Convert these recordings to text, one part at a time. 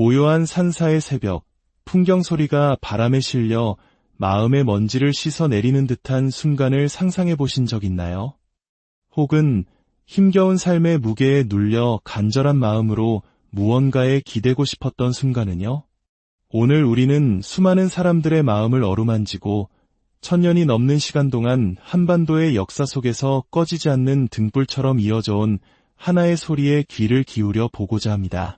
고요한 산사의 새벽, 풍경 소리가 바람에 실려 마음의 먼지를 씻어내리는 듯한 순간을 상상해 보신 적 있나요? 혹은 힘겨운 삶의 무게에 눌려 간절한 마음으로 무언가에 기대고 싶었던 순간은요? 오늘 우리는 수많은 사람들의 마음을 어루만지고 천년이 넘는 시간 동안 한반도의 역사 속에서 꺼지지 않는 등불처럼 이어져 온 하나의 소리에 귀를 기울여 보고자 합니다.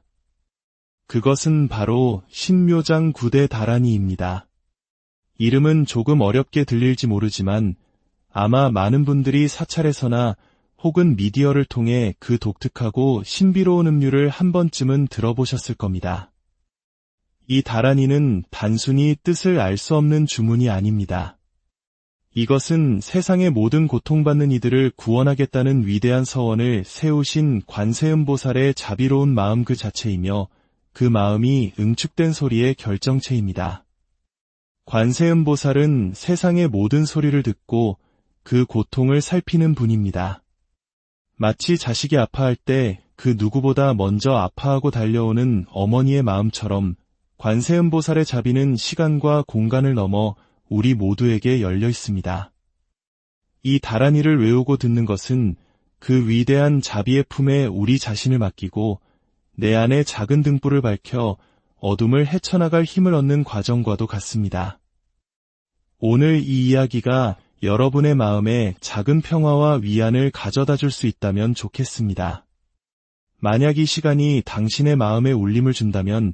그것은 바로 신묘장 구대 다란이입니다. 이름은 조금 어렵게 들릴지 모르지만 아마 많은 분들이 사찰에서나 혹은 미디어를 통해 그 독특하고 신비로운 음료를 한 번쯤은 들어보셨을 겁니다. 이 다란이는 단순히 뜻을 알 수 없는 주문이 아닙니다. 이것은 세상의 모든 고통받는 이들을 구원하겠다는 위대한 서원을 세우신 관세음보살의 자비로운 마음 그 자체이며 그 마음이 응축된 소리의 결정체입니다. 관세음보살은 세상의 모든 소리를 듣고 그 고통을 살피는 분입니다. 마치 자식이 아파할 때 그 누구보다 먼저 아파하고 달려오는 어머니의 마음처럼 관세음보살의 자비는 시간과 공간을 넘어 우리 모두에게 열려 있습니다. 이 다란이를 외우고 듣는 것은 그 위대한 자비의 품에 우리 자신을 맡기고 내 안에 작은 등불을 밝혀 어둠을 헤쳐나갈 힘을 얻는 과정과도 같습니다. 오늘 이 이야기가 여러분의 마음에 작은 평화와 위안을 가져다 줄 수 있다면 좋겠습니다. 만약 이 시간이 당신의 마음에 울림을 준다면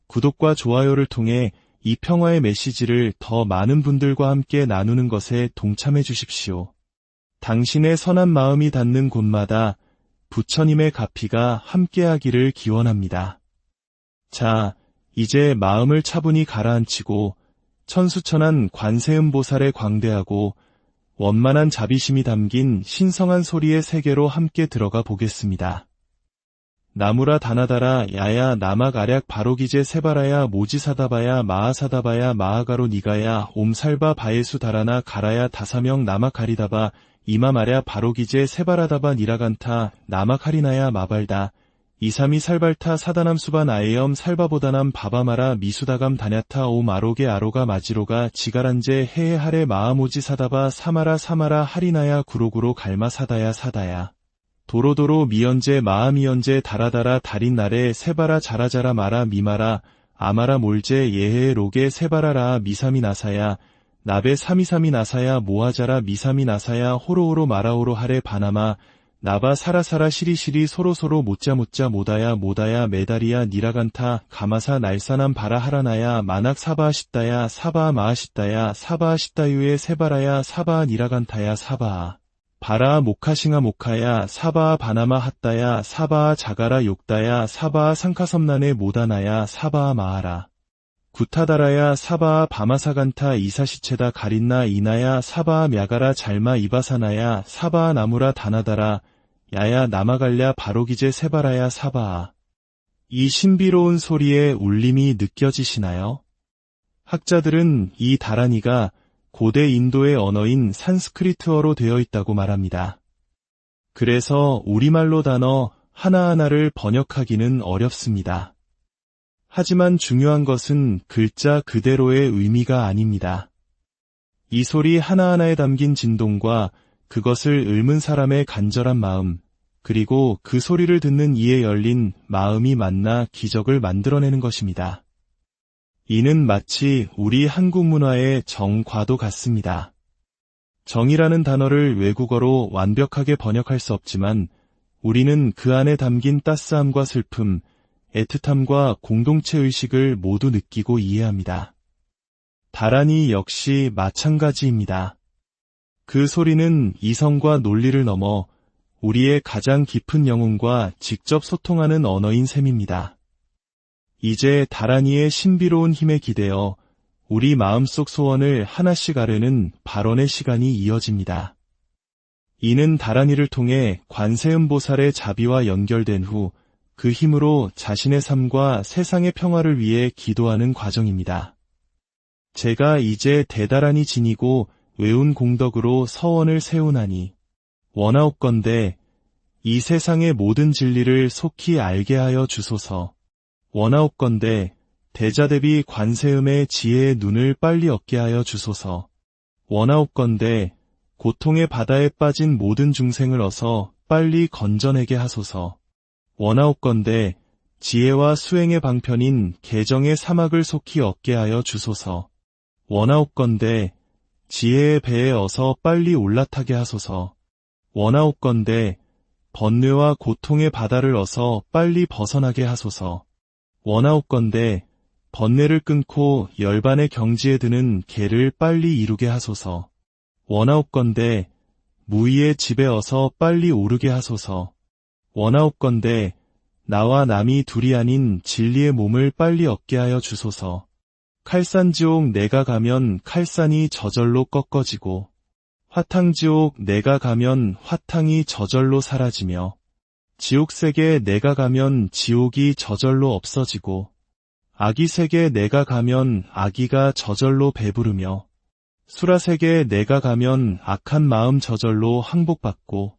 구독과 좋아요를 통해 이 평화의 메시지를 더 많은 분들과 함께 나누는 것에 동참해 주십시오. 당신의 선한 마음이 닿는 곳마다 부처님의 가피가 함께하기를 기원합니다. 자, 이제 마음을 차분히 가라앉히고 천수천한 관세음보살의 광대하고 원만한 자비심이 담긴 신성한 소리의 세계로 함께 들어가 보겠습니다. 나무라 다나다라 야야 나막 아략 바로기제 세바라야 모지사다바야 마하사다바야 마하가로 니가야 옴살바 바예수 다라나 가라야 다사명 나막 가리다바 이마마랴 바로기제 세바라다바 니라간타 나막 하리나야 마발다 이삼이 살발타 사다남 수반 아에염 살바보다남 바바마라 미수다감 다냐타 오 마로게 아로가 마지로가 지가란제 헤헤하레 마하모지 사다바 사마라 사마라 하리나야 구로구로 갈마 사다야 사다야 도로도로 미연제 마하미연제 다라다라 달인나레 세바라 자라자라 마라 미마라 아마라 몰제 예헤 로게 세바라라 미사미 나사야 나베 사미사미 나사야 모하자라 미사미 나사야 호로호로 마라오로 하레 바나마 나바 사라사라 시리시리 소로소로 못자못자 모다야 모다야 메다리야 니라간타 가마사 날사남 바라하라나야 마낙 사바하시다야 사바하 마하시다야 사바하시다유에 세바라야 사바하 니라간타야 사바하 바라 모카싱아 모카야 사바하 바나마 핫다야 사바하 자가라 욕다야 사바하 상카섬난에 모다나야 사바하 마하라 구타다라야 사바하 바마사간타 이사시체다 가린나 이나야 사바하 мя가라 잘마 이바사나야 사바하 나무라 다나다라 야야 나마갈랴 바로기제 세바라야 사바하. 이 신비로운 소리의 울림이 느껴지시나요? 학자들은 이 다란이가 고대 인도의 언어인 산스크리트어로 되어 있다고 말합니다. 그래서 우리말로 단어 하나하나를 번역하기는 어렵습니다. 하지만 중요한 것은 글자 그대로의 의미가 아닙니다. 이 소리 하나하나에 담긴 진동과 그것을 읊은 사람의 간절한 마음, 그리고 그 소리를 듣는 이에 열린 마음이 만나 기적을 만들어내는 것입니다. 이는 마치 우리 한국 문화의 정과도 같습니다. 정이라는 단어를 외국어로 완벽하게 번역할 수 없지만 우리는 그 안에 담긴 따스함과 슬픔, 애틋함과 공동체 의식을 모두 느끼고 이해합니다. 다란이 역시 마찬가지입니다. 그 소리는 이성과 논리를 넘어 우리의 가장 깊은 영혼과 직접 소통하는 언어인 셈입니다. 이제 다란이의 신비로운 힘에 기대어 우리 마음속 소원을 하나씩 아뢰는 발언의 시간이 이어집니다. 이는 다란이를 통해 관세음보살의 자비와 연결된 후 그 힘으로 자신의 삶과 세상의 평화를 위해 기도하는 과정입니다. 제가 이제 대다란히 지니고 외운 공덕으로 서원을 세우나니 원하옵건대 이 세상의 모든 진리를 속히 알게 하여 주소서. 원하옵건대 대자대비 관세음의 지혜의 눈을 빨리 얻게 하여 주소서. 원하옵건대 고통의 바다에 빠진 모든 중생을 어서 빨리 건져내게 하소서. 원하옵건대 지혜와 수행의 방편인 개정의 사막을 속히 얻게 하여 주소서. 원하옵건대 지혜의 배에 어서 빨리 올라타게 하소서. 원하옵건대 번뇌와 고통의 바다를 어서 빨리 벗어나게 하소서. 원하옵건대 번뇌를 끊고 열반의 경지에 드는 개를 빨리 이루게 하소서. 원하옵건대 무의의 집에 어서 빨리 오르게 하소서. 원하옵건대 나와 남이 둘이 아닌 진리의 몸을 빨리 얻게 하여 주소서. 칼산지옥 내가 가면 칼산이 저절로 꺾어지고 화탕지옥 내가 가면 화탕이 저절로 사라지며 지옥세계 내가 가면 지옥이 저절로 없어지고 아기세계 내가 가면 아기가 저절로 배부르며 수라세계 내가 가면 악한 마음 저절로 항복받고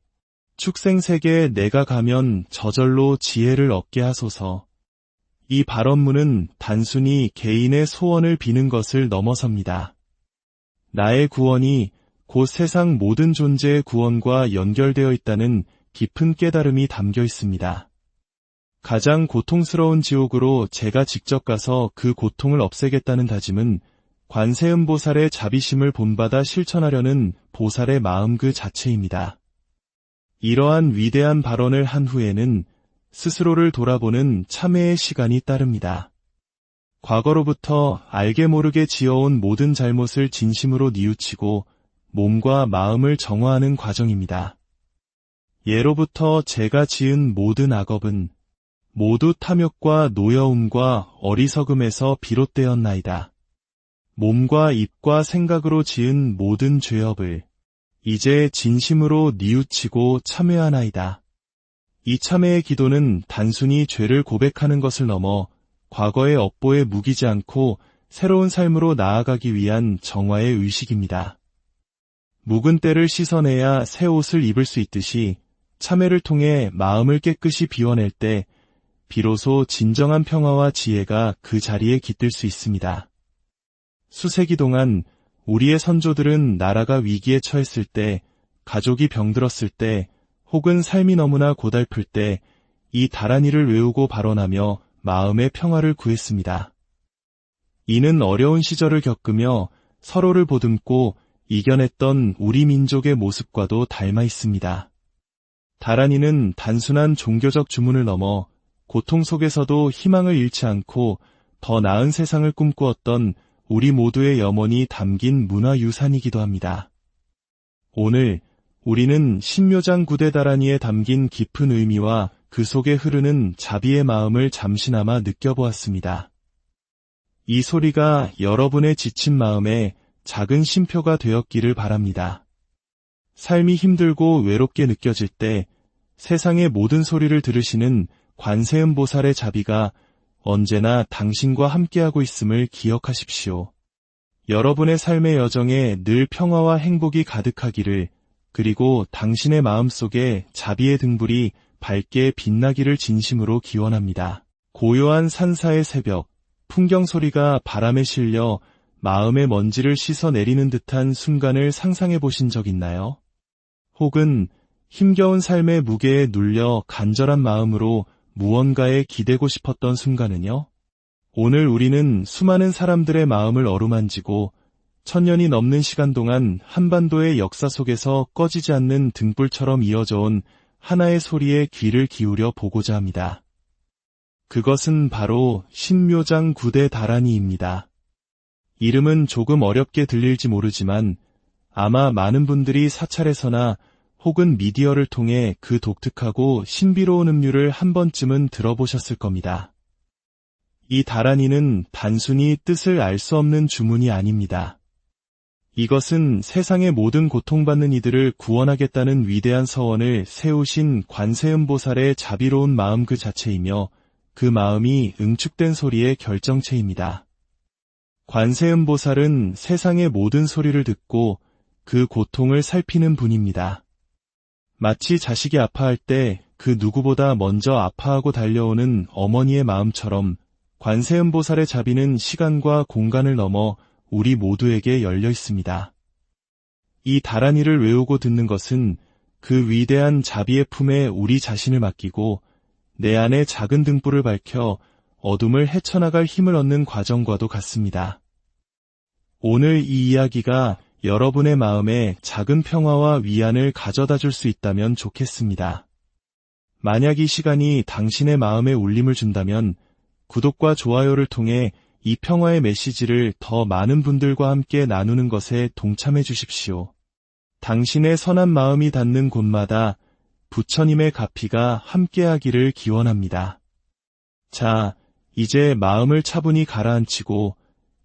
축생세계에 내가 가면 저절로 지혜를 얻게 하소서. 이 발언문은 단순히 개인의 소원을 비는 것을 넘어섭니다. 나의 구원이 곧 세상 모든 존재의 구원과 연결되어 있다는 깊은 깨달음이 담겨 있습니다. 가장 고통스러운 지옥으로 제가 직접 가서 그 고통을 없애겠다는 다짐은 관세음보살의 자비심을 본받아 실천하려는 보살의 마음 그 자체입니다. 이러한 위대한 발언을 한 후에는 스스로를 돌아보는 참회의 시간이 따릅니다. 과거로부터 알게 모르게 지어온 모든 잘못을 진심으로 뉘우치고 몸과 마음을 정화하는 과정입니다. 예로부터 제가 지은 모든 악업은 모두 탐욕과 노여움과 어리석음에서 비롯되었나이다. 몸과 입과 생각으로 지은 모든 죄업을 이제 진심으로 뉘우치고 참회하나이다. 이 참회의 기도는 단순히 죄를 고백하는 것을 넘어 과거의 업보에 묵이지 않고 새로운 삶으로 나아가기 위한 정화의 의식입니다. 묵은 때를 씻어내야 새 옷을 입을 수 있듯이 참회를 통해 마음을 깨끗이 비워낼 때 비로소 진정한 평화와 지혜가 그 자리에 깃들 수 있습니다. 수세기 동안 우리의 선조들은 나라가 위기에 처했을 때, 가족이 병들었을 때, 혹은 삶이 너무나 고달플 때 이 다란이를 외우고 발언하며 마음의 평화를 구했습니다. 이는 어려운 시절을 겪으며 서로를 보듬고 이겨냈던 우리 민족의 모습과도 닮아 있습니다. 다란이는 단순한 종교적 주문을 넘어 고통 속에서도 희망을 잃지 않고 더 나은 세상을 꿈꾸었던 우리 모두의 염원이 담긴 문화유산이기도 합니다. 오늘 우리는 신묘장 구대 다란이에 담긴 깊은 의미와 그 속에 흐르는 자비의 마음을 잠시나마 느껴보았습니다. 이 소리가 여러분의 지친 마음에 작은 쉼표가 되었기를 바랍니다. 삶이 힘들고 외롭게 느껴질 때 세상의 모든 소리를 들으시는 관세음보살의 자비가 언제나 당신과 함께하고 있음을 기억하십시오. 여러분의 삶의 여정에 늘 평화와 행복이 가득하기를, 그리고 당신의 마음속에 자비의 등불이 밝게 빛나기를 진심으로 기원합니다. 고요한 산사의 새벽, 풍경 소리가 바람에 실려 마음의 먼지를 씻어내리는 듯한 순간을 상상해 보신 적 있나요? 혹은 힘겨운 삶의 무게에 눌려 간절한 마음으로 무언가에 기대고 싶었던 순간은요? 오늘 우리는 수많은 사람들의 마음을 어루만지고 천년이 넘는 시간 동안 한반도의 역사 속에서 꺼지지 않는 등불처럼 이어져 온 하나의 소리에 귀를 기울여 보고자 합니다. 그것은 바로 신묘장 구대 다란이입니다. 이름은 조금 어렵게 들릴지 모르지만 아마 많은 분들이 사찰에서나 혹은 미디어를 통해 그 독특하고 신비로운 음류를 한 번쯤은 들어보셨을 겁니다. 이 다란이는 단순히 뜻을 알 수 없는 주문이 아닙니다. 이것은 세상의 모든 고통받는 이들을 구원하겠다는 위대한 서원을 세우신 관세음보살의 자비로운 마음 그 자체이며 그 마음이 응축된 소리의 결정체입니다. 관세음보살은 세상의 모든 소리를 듣고 그 고통을 살피는 분입니다. 마치 자식이 아파할 때 그 누구보다 먼저 아파하고 달려오는 어머니의 마음처럼 관세음보살의 자비는 시간과 공간을 넘어 우리 모두에게 열려 있습니다. 이 다란이를 외우고 듣는 것은 그 위대한 자비의 품에 우리 자신을 맡기고 내 안에 작은 등불을 밝혀 어둠을 헤쳐나갈 힘을 얻는 과정과도 같습니다. 오늘 이 이야기가 여러분의 마음에 작은 평화와 위안을 가져다 줄 수 있다면 좋겠습니다. 만약 이 시간이 당신의 마음에 울림을 준다면 구독과 좋아요를 통해 이 평화의 메시지를 더 많은 분들과 함께 나누는 것에 동참해 주십시오. 당신의 선한 마음이 닿는 곳마다 부처님의 가피가 함께하기를 기원합니다. 자, 이제 마음을 차분히 가라앉히고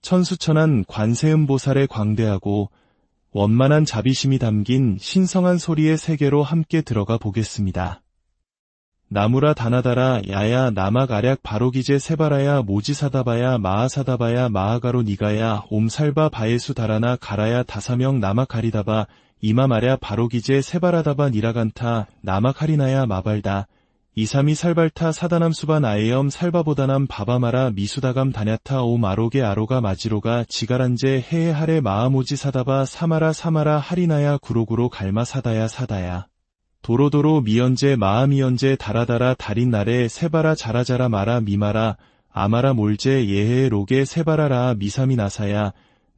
천수천한 관세음보살의 광대하고 원만한 자비심이 담긴 신성한 소리의 세계로 함께 들어가 보겠습니다. 나무라 다나다라 야야 나막아략 바로기제 세바라야 모지사다바야 마하사다바야 마하가로 니가야 옴살바 바예수 다라나 가라야 다사명 나막가리다바 이마마랴 바로기제 세바라다바 니라간타 나막하리나야 마발다 이삼이 살발타 사다남수바 나에염 살바보다남 바바마라 미수다감 다냐타 오마로게 아로가 마지로가 지가란제 헤헤하레 마하모지 사다바 사마라 사마라 하리나야 구로구로 갈마 사다야 사다야 도로도로 미연제 마하미연제 다라다라 달인나레 세바라 자라자라 마라 미마라 아마라 몰제 예헤 로게 세바라라 미사미 나사야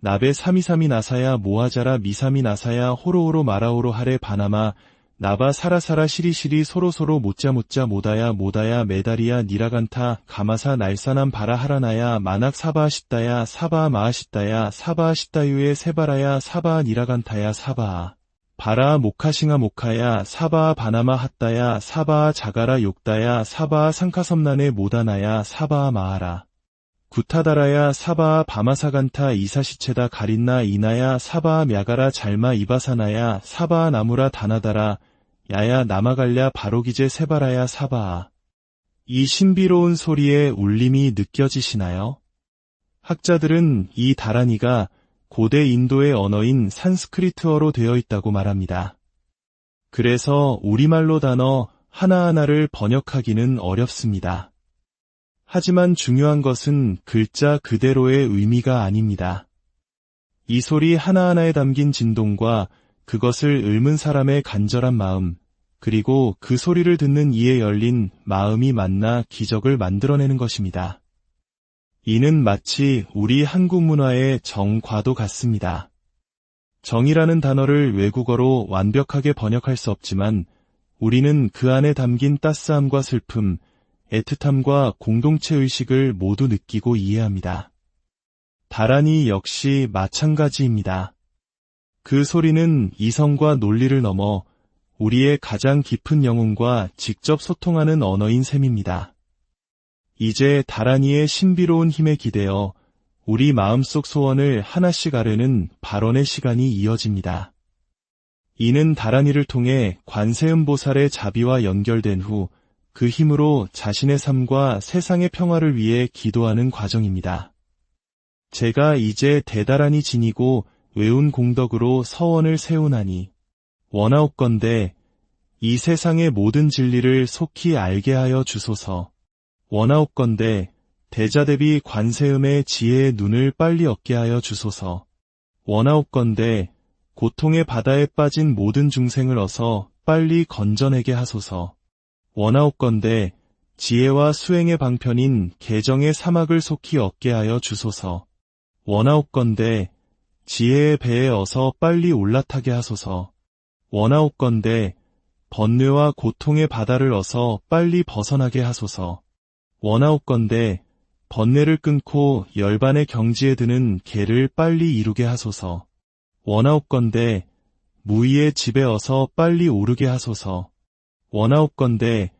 나베 사미사미 나사야 모하자라 미사미 나사야 호로호로 마라호로 하레 바나마 나바 사라사라 시리시리 소로소로 못자못자 모다야 모다야 메다리야 니라간타 가마사 날사남 바라하라나야 마낙 사바하시다야 사바하 마하시다야 사바하시다유에 세바라야 사바하 니라간타야 사바하 바라 모카싱아 모카야 사바하 바나마 핫다야 사바하 자가라 욕다야 사바하 상카섬난에 모다나야 사바하 마하라 구타다라야 사바하 바마사간타 이사시체다 가린나 이나야 사바하 мя가라 잘마 이바사나야 사바하 나무라 다나다라 야야 나마갈랴 바로기제 세바라야 사바하. 이 신비로운 소리의 울림이 느껴지시나요? 학자들은 이 다란이가 고대 인도의 언어인 산스크리트어로 되어 있다고 말합니다. 그래서 우리말로 단어 하나하나를 번역하기는 어렵습니다. 하지만 중요한 것은 글자 그대로의 의미가 아닙니다. 이 소리 하나하나에 담긴 진동과 그것을 읊은 사람의 간절한 마음, 그리고 그 소리를 듣는 이에 열린 마음이 만나 기적을 만들어내는 것입니다. 이는 마치 우리 한국 문화의 정과도 같습니다. 정이라는 단어를 외국어로 완벽하게 번역할 수 없지만 우리는 그 안에 담긴 따스함과 슬픔, 애틋함과 공동체 의식을 모두 느끼고 이해합니다. 다란이 역시 마찬가지입니다. 그 소리는 이성과 논리를 넘어 우리의 가장 깊은 영혼과 직접 소통하는 언어인 셈입니다. 이제 다란이의 신비로운 힘에 기대어 우리 마음속 소원을 하나씩 아뢰는 발언의 시간이 이어집니다. 이는 다란이를 통해 관세음보살의 자비와 연결된 후 그 힘으로 자신의 삶과 세상의 평화를 위해 기도하는 과정입니다. 제가 이제 대다란히 지니고 외운 공덕으로 서원을 세우나니 원하옵건대 이 세상의 모든 진리를 속히 알게 하여 주소서. 원하옵건대 대자대비 관세음의 지혜의 눈을 빨리 얻게 하여 주소서. 원하옵건대 고통의 바다에 빠진 모든 중생을 어서 빨리 건져내게 하소서. 원하옵건대 지혜와 수행의 방편인 개정의 사막을 속히 얻게 하여 주소서. 원하옵건대 지혜의 배에 어서 빨리 올라타게 하소서. 원하옵건대 번뇌와 고통의 바다를 어서 빨리 벗어나게 하소서. 원하옵건대 번뇌를 끊고 열반의 경지에 드는 개를 빨리 이루게 하소서. 원하옵건대 무의의 집에 어서 빨리 오르게 하소서. 원하옵건대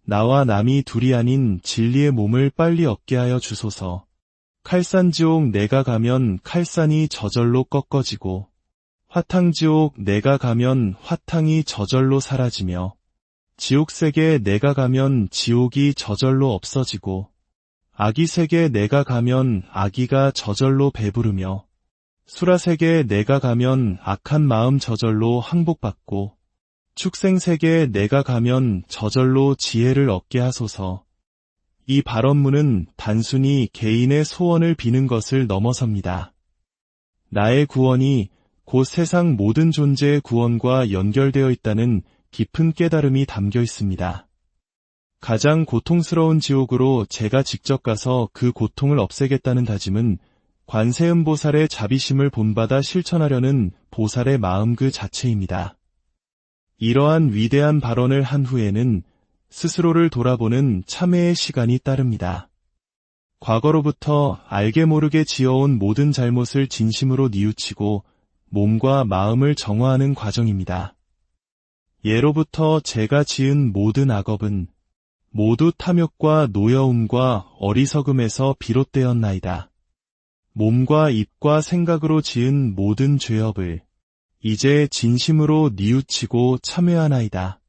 나와 남이 둘이 아닌 진리의 몸을 빨리 얻게 하여 주소서. 칼산지옥 내가 가면 칼산이 저절로 꺾어지고 화탕지옥 내가 가면 화탕이 저절로 사라지며 지옥세계 내가 가면 지옥이 저절로 없어지고 아기세계 내가 가면 아기가 저절로 배부르며 수라세계 내가 가면 악한 마음 저절로 항복받고 축생세계에 내가 가면 저절로 지혜를 얻게 하소서. 이 발언문은 단순히 개인의 소원을 비는 것을 넘어섭니다. 나의 구원이 곧 세상 모든 존재의 구원과 연결되어 있다는 깊은 깨달음이 담겨 있습니다. 가장 고통스러운 지옥으로 제가 직접 가서 그 고통을 없애겠다는 다짐은 관세음보살의 자비심을 본받아 실천하려는 보살의 마음 그 자체입니다. 이러한 위대한 발언을 한 후에는 스스로를 돌아보는 참회의 시간이 따릅니다. 과거로부터 알게 모르게 지어온 모든 잘못을 진심으로 뉘우치고 몸과 마음을 정화하는 과정입니다. 예로부터 제가 지은 모든 악업은 모두 탐욕과 노여움과 어리석음에서 비롯되었나이다. 몸과 입과 생각으로 지은 모든 죄업을 이제 진심으로 뉘우치고 참회하나이다.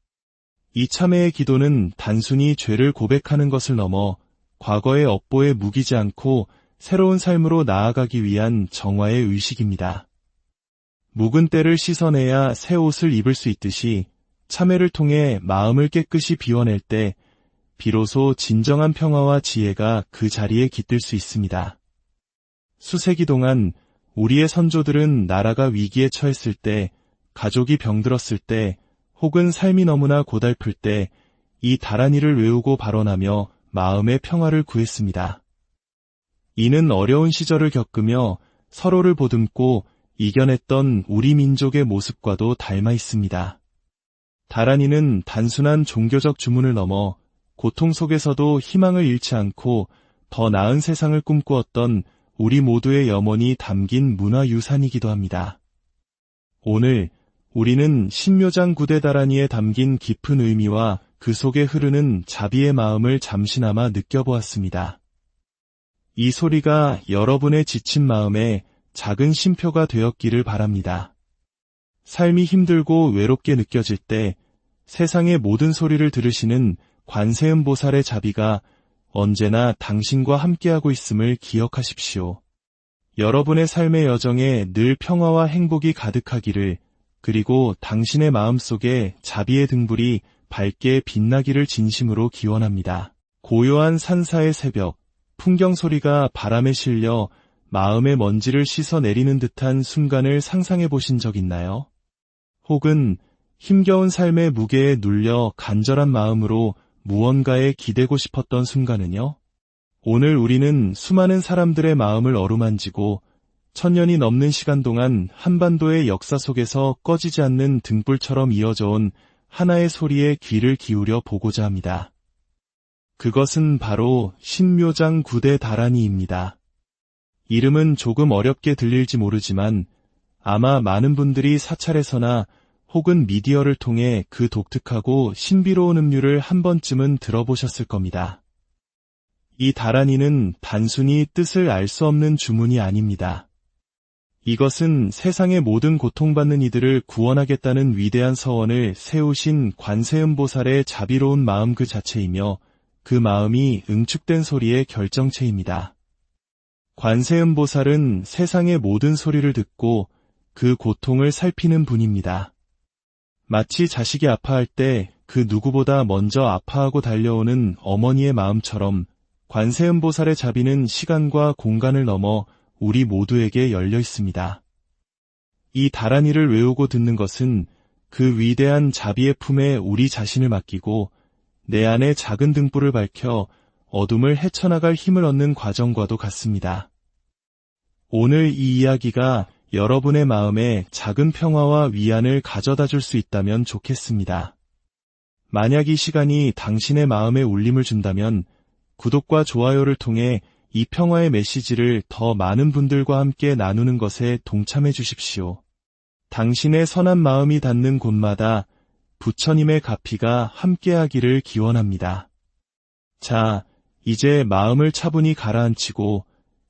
이 참회의 기도는 단순히 죄를 고백하는 것을 넘어 과거의 업보에 묵이지 않고 새로운 삶으로 나아가기 위한 정화의 의식입니다. 묵은 때를 씻어내야 새 옷을 입을 수 있듯이 참회를 통해 마음을 깨끗이 비워낼 때 비로소 진정한 평화와 지혜가 그 자리에 깃들 수 있습니다. 수세기 동안 우리의 선조들은 나라가 위기에 처했을 때, 가족이 병들었을 때, 혹은 삶이 너무나 고달플 때 이 다란이를 외우고 발언하며 마음의 평화를 구했습니다. 이는 어려운 시절을 겪으며 서로를 보듬고 이겨냈던 우리 민족의 모습과도 닮아 있습니다. 다란이는 단순한 종교적 주문을 넘어 고통 속에서도 희망을 잃지 않고 더 나은 세상을 꿈꾸었던 우리 모두의 염원이 담긴 문화유산이기도 합니다. 오늘 우리는 신묘장 구대 다란이에 담긴 깊은 의미와 그 속에 흐르는 자비의 마음을 잠시나마 느껴보았습니다. 이 소리가 여러분의 지친 마음에 작은 쉼표가 되었기를 바랍니다. 삶이 힘들고 외롭게 느껴질 때 세상의 모든 소리를 들으시는 관세음보살의 자비가 언제나 당신과 함께하고 있음을 기억하십시오. 여러분의 삶의 여정에 늘 평화와 행복이 가득하기를, 그리고 당신의 마음속에 자비의 등불이 밝게 빛나기를 진심으로 기원합니다. 고요한 산사의 새벽, 풍경 소리가 바람에 실려 마음의 먼지를 씻어내리는 듯한 순간을 상상해 보신 적 있나요? 혹은 힘겨운 삶의 무게에 눌려 간절한 마음으로 무언가에 기대고 싶었던 순간은요? 오늘 우리는 수많은 사람들의 마음을 어루만지고 천년이 넘는 시간 동안 한반도의 역사 속에서 꺼지지 않는 등불처럼 이어져 온 하나의 소리에 귀를 기울여 보고자 합니다. 그것은 바로 신묘장 구대 다란이입니다. 이름은 조금 어렵게 들릴지 모르지만 아마 많은 분들이 사찰에서나 혹은 미디어를 통해 그 독특하고 신비로운 음류를 한 번쯤은 들어보셨을 겁니다. 이 다란이는 단순히 뜻을 알 수 없는 주문이 아닙니다. 이것은 세상의 모든 고통받는 이들을 구원하겠다는 위대한 서원을 세우신 관세음보살의 자비로운 마음 그 자체이며 그 마음이 응축된 소리의 결정체입니다. 관세음보살은 세상의 모든 소리를 듣고 그 고통을 살피는 분입니다. 마치 자식이 아파할 때 그 누구보다 먼저 아파하고 달려오는 어머니의 마음처럼 관세음보살의 자비는 시간과 공간을 넘어 우리 모두에게 열려 있습니다. 이 다란이를 외우고 듣는 것은 그 위대한 자비의 품에 우리 자신을 맡기고 내 안에 작은 등불을 밝혀 어둠을 헤쳐나갈 힘을 얻는 과정과도 같습니다. 오늘 이 이야기가 여러분의 마음에 작은 평화와 위안을 가져다 줄 수 있다면 좋겠습니다. 만약 이 시간이 당신의 마음에 울림을 준다면 구독과 좋아요를 통해 이 평화의 메시지를 더 많은 분들과 함께 나누는 것에 동참해 주십시오. 당신의 선한 마음이 닿는 곳마다 부처님의 가피가 함께하기를 기원합니다. 자, 이제 마음을 차분히 가라앉히고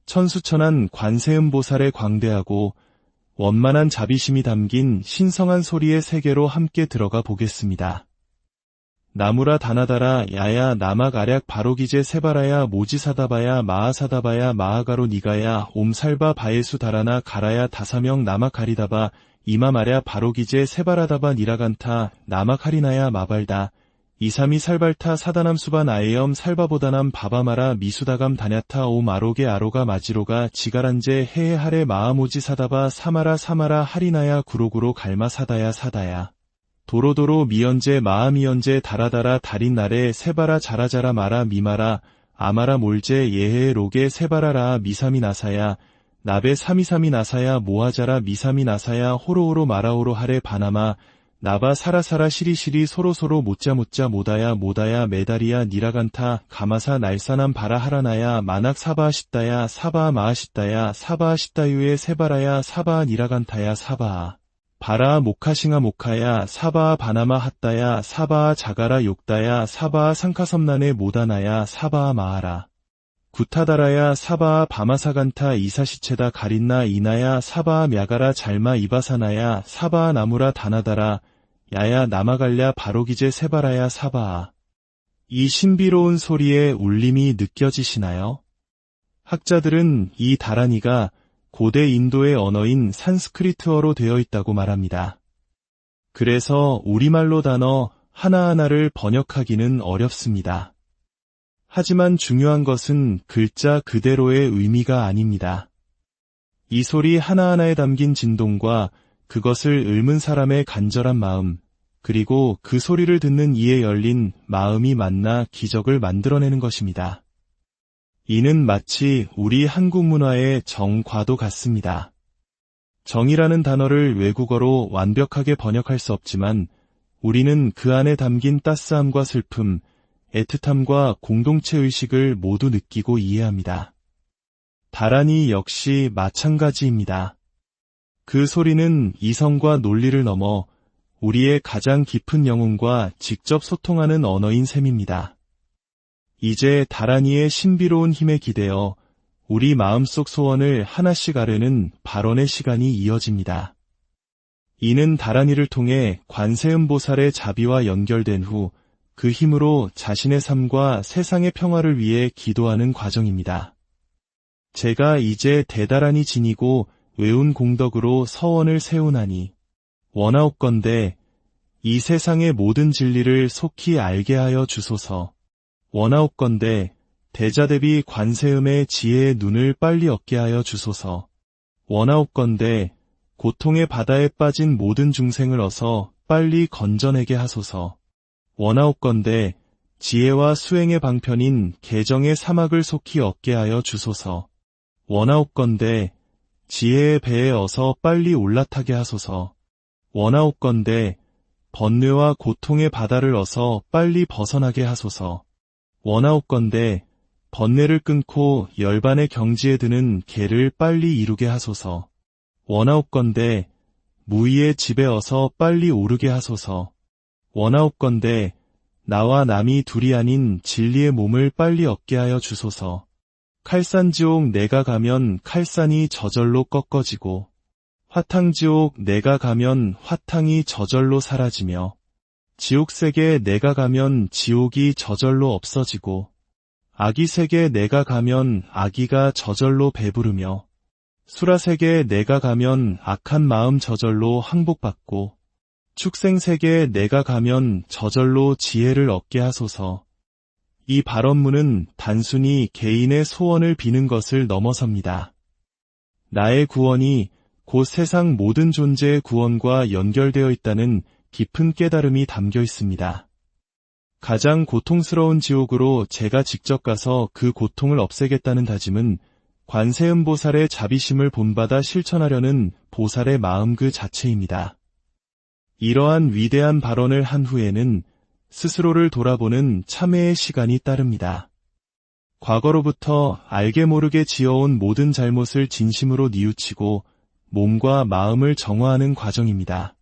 천수천한 관세음보살의 광대하고 원만한 자비심이 담긴 신성한 소리의 세계로 함께 들어가 보겠습니다. 나무라 다나다라 야야 나막 아략 바로기제 세바라야 모지사다바야 마하사다바야 마하가로 니가야 옴살바 바예수 다라나 가라야 다사명 나막하리다바 이마마랴 바로기제 세바라다바 니라간타 나막하리나야 마발다 이삼이 살발타 사다남 수바 나에염 살바보다남 바바마라 미수다감 다냐타 오 마로게 아로가 마지로가 지가란제 해해 하레 마아모지 사다바 사마라 사마라 하리나야 구로구로 갈마 사다야 사다야. 도로도로 미연제 마아미연제 다라다라 달인나래 세바라 자라자라 마라 미마라 아마라 몰제 예해 로게 세바라라 미사미 나사야 나베 사미사미 나사야 모하자라 미사미 나사야 호로호로 마라호로 하레 바나마 나바 사라사라 시리시리 소로소로 못자못자 모다야 모다야 메다리야 니라간타 가마사 날사남 바라하라나야 마낙 사바하시다야 사바마하시다야 사바하시다유에 세바라야 사바 니라간타야 사바아 바라 모카싱아 모카야 사바아 바나마 핫다야 사바아 자가라 욕다야 사바아 상카섬난에 모다나야 사바아 마하라 구타다라야 사바아 바마사간타 이사시체다 가린나 이나야 사바아 мя가라 잘마 이바사나야 사바아 나무라 다나다라 야야 나마갈랴 바로기제 세바라야 사바아. 이 신비로운 소리의 울림이 느껴지시나요? 학자들은 이 다라니가 고대 인도의 언어인 산스크리트어로 되어 있다고 말합니다. 그래서 우리말로 단어 하나하나를 번역하기는 어렵습니다. 하지만 중요한 것은 글자 그대로의 의미가 아닙니다. 이 소리 하나하나에 담긴 진동과 그것을 읊은 사람의 간절한 마음, 그리고 그 소리를 듣는 이에 열린 마음이 만나 기적을 만들어내는 것입니다. 이는 마치 우리 한국 문화의 정과도 같습니다. 정이라는 단어를 외국어로 완벽하게 번역할 수 없지만 우리는 그 안에 담긴 따스함과 슬픔, 애틋함과 공동체 의식을 모두 느끼고 이해합니다. 다라니 역시 마찬가지입니다. 그 소리는 이성과 논리를 넘어 우리의 가장 깊은 영혼과 직접 소통하는 언어인 셈입니다. 이제 다라니의 신비로운 힘에 기대어 우리 마음속 소원을 하나씩 아뢰는 발언의 시간이 이어집니다. 이는 다라니를 통해 관세음보살의 자비와 연결된 후 그 힘으로 자신의 삶과 세상의 평화를 위해 기도하는 과정입니다. 제가 이제 대다라니 지니고 외운 공덕으로 서원을 세우나니 원하옵건대 이 세상의 모든 진리를 속히 알게 하여 주소서. 원하옵건대 대자대비 관세음의 지혜의 눈을 빨리 얻게 하여 주소서. 원하옵건대 고통의 바다에 빠진 모든 중생을 어서 빨리 건져내게 하소서. 원하옵건대 지혜와 수행의 방편인 개정의 사막을 속히 얻게 하여 주소서. 원하옵건대 지혜의 배에 어서 빨리 올라타게 하소서. 원하옵건대 번뇌와 고통의 바다를 어서 빨리 벗어나게 하소서. 원하옵건대 번뇌를 끊고 열반의 경지에 드는 개를 빨리 이루게 하소서. 원하옵건대 무의의 집에 어서 빨리 오르게 하소서. 원하옵건대 나와 남이 둘이 아닌 진리의 몸을 빨리 얻게 하여 주소서. 칼산지옥 내가 가면 칼산이 저절로 꺾어지고 화탕지옥 내가 가면 화탕이 저절로 사라지며 지옥세계 내가 가면 지옥이 저절로 없어지고 아기세계 내가 가면 아기가 저절로 배부르며 수라세계 내가 가면 악한 마음 저절로 항복받고 축생세계에 내가 가면 저절로 지혜를 얻게 하소서. 이 발언문은 단순히 개인의 소원을 비는 것을 넘어섭니다. 나의 구원이 곧 세상 모든 존재의 구원과 연결되어 있다는 깊은 깨달음이 담겨 있습니다. 가장 고통스러운 지옥으로 제가 직접 가서 그 고통을 없애겠다는 다짐은 관세음보살의 자비심을 본받아 실천하려는 보살의 마음 그 자체입니다. 이러한 위대한 발언을 한 후에는 스스로를 돌아보는 참회의 시간이 따릅니다. 과거로부터 알게 모르게 지어온 모든 잘못을 진심으로 뉘우치고 몸과 마음을 정화하는 과정입니다.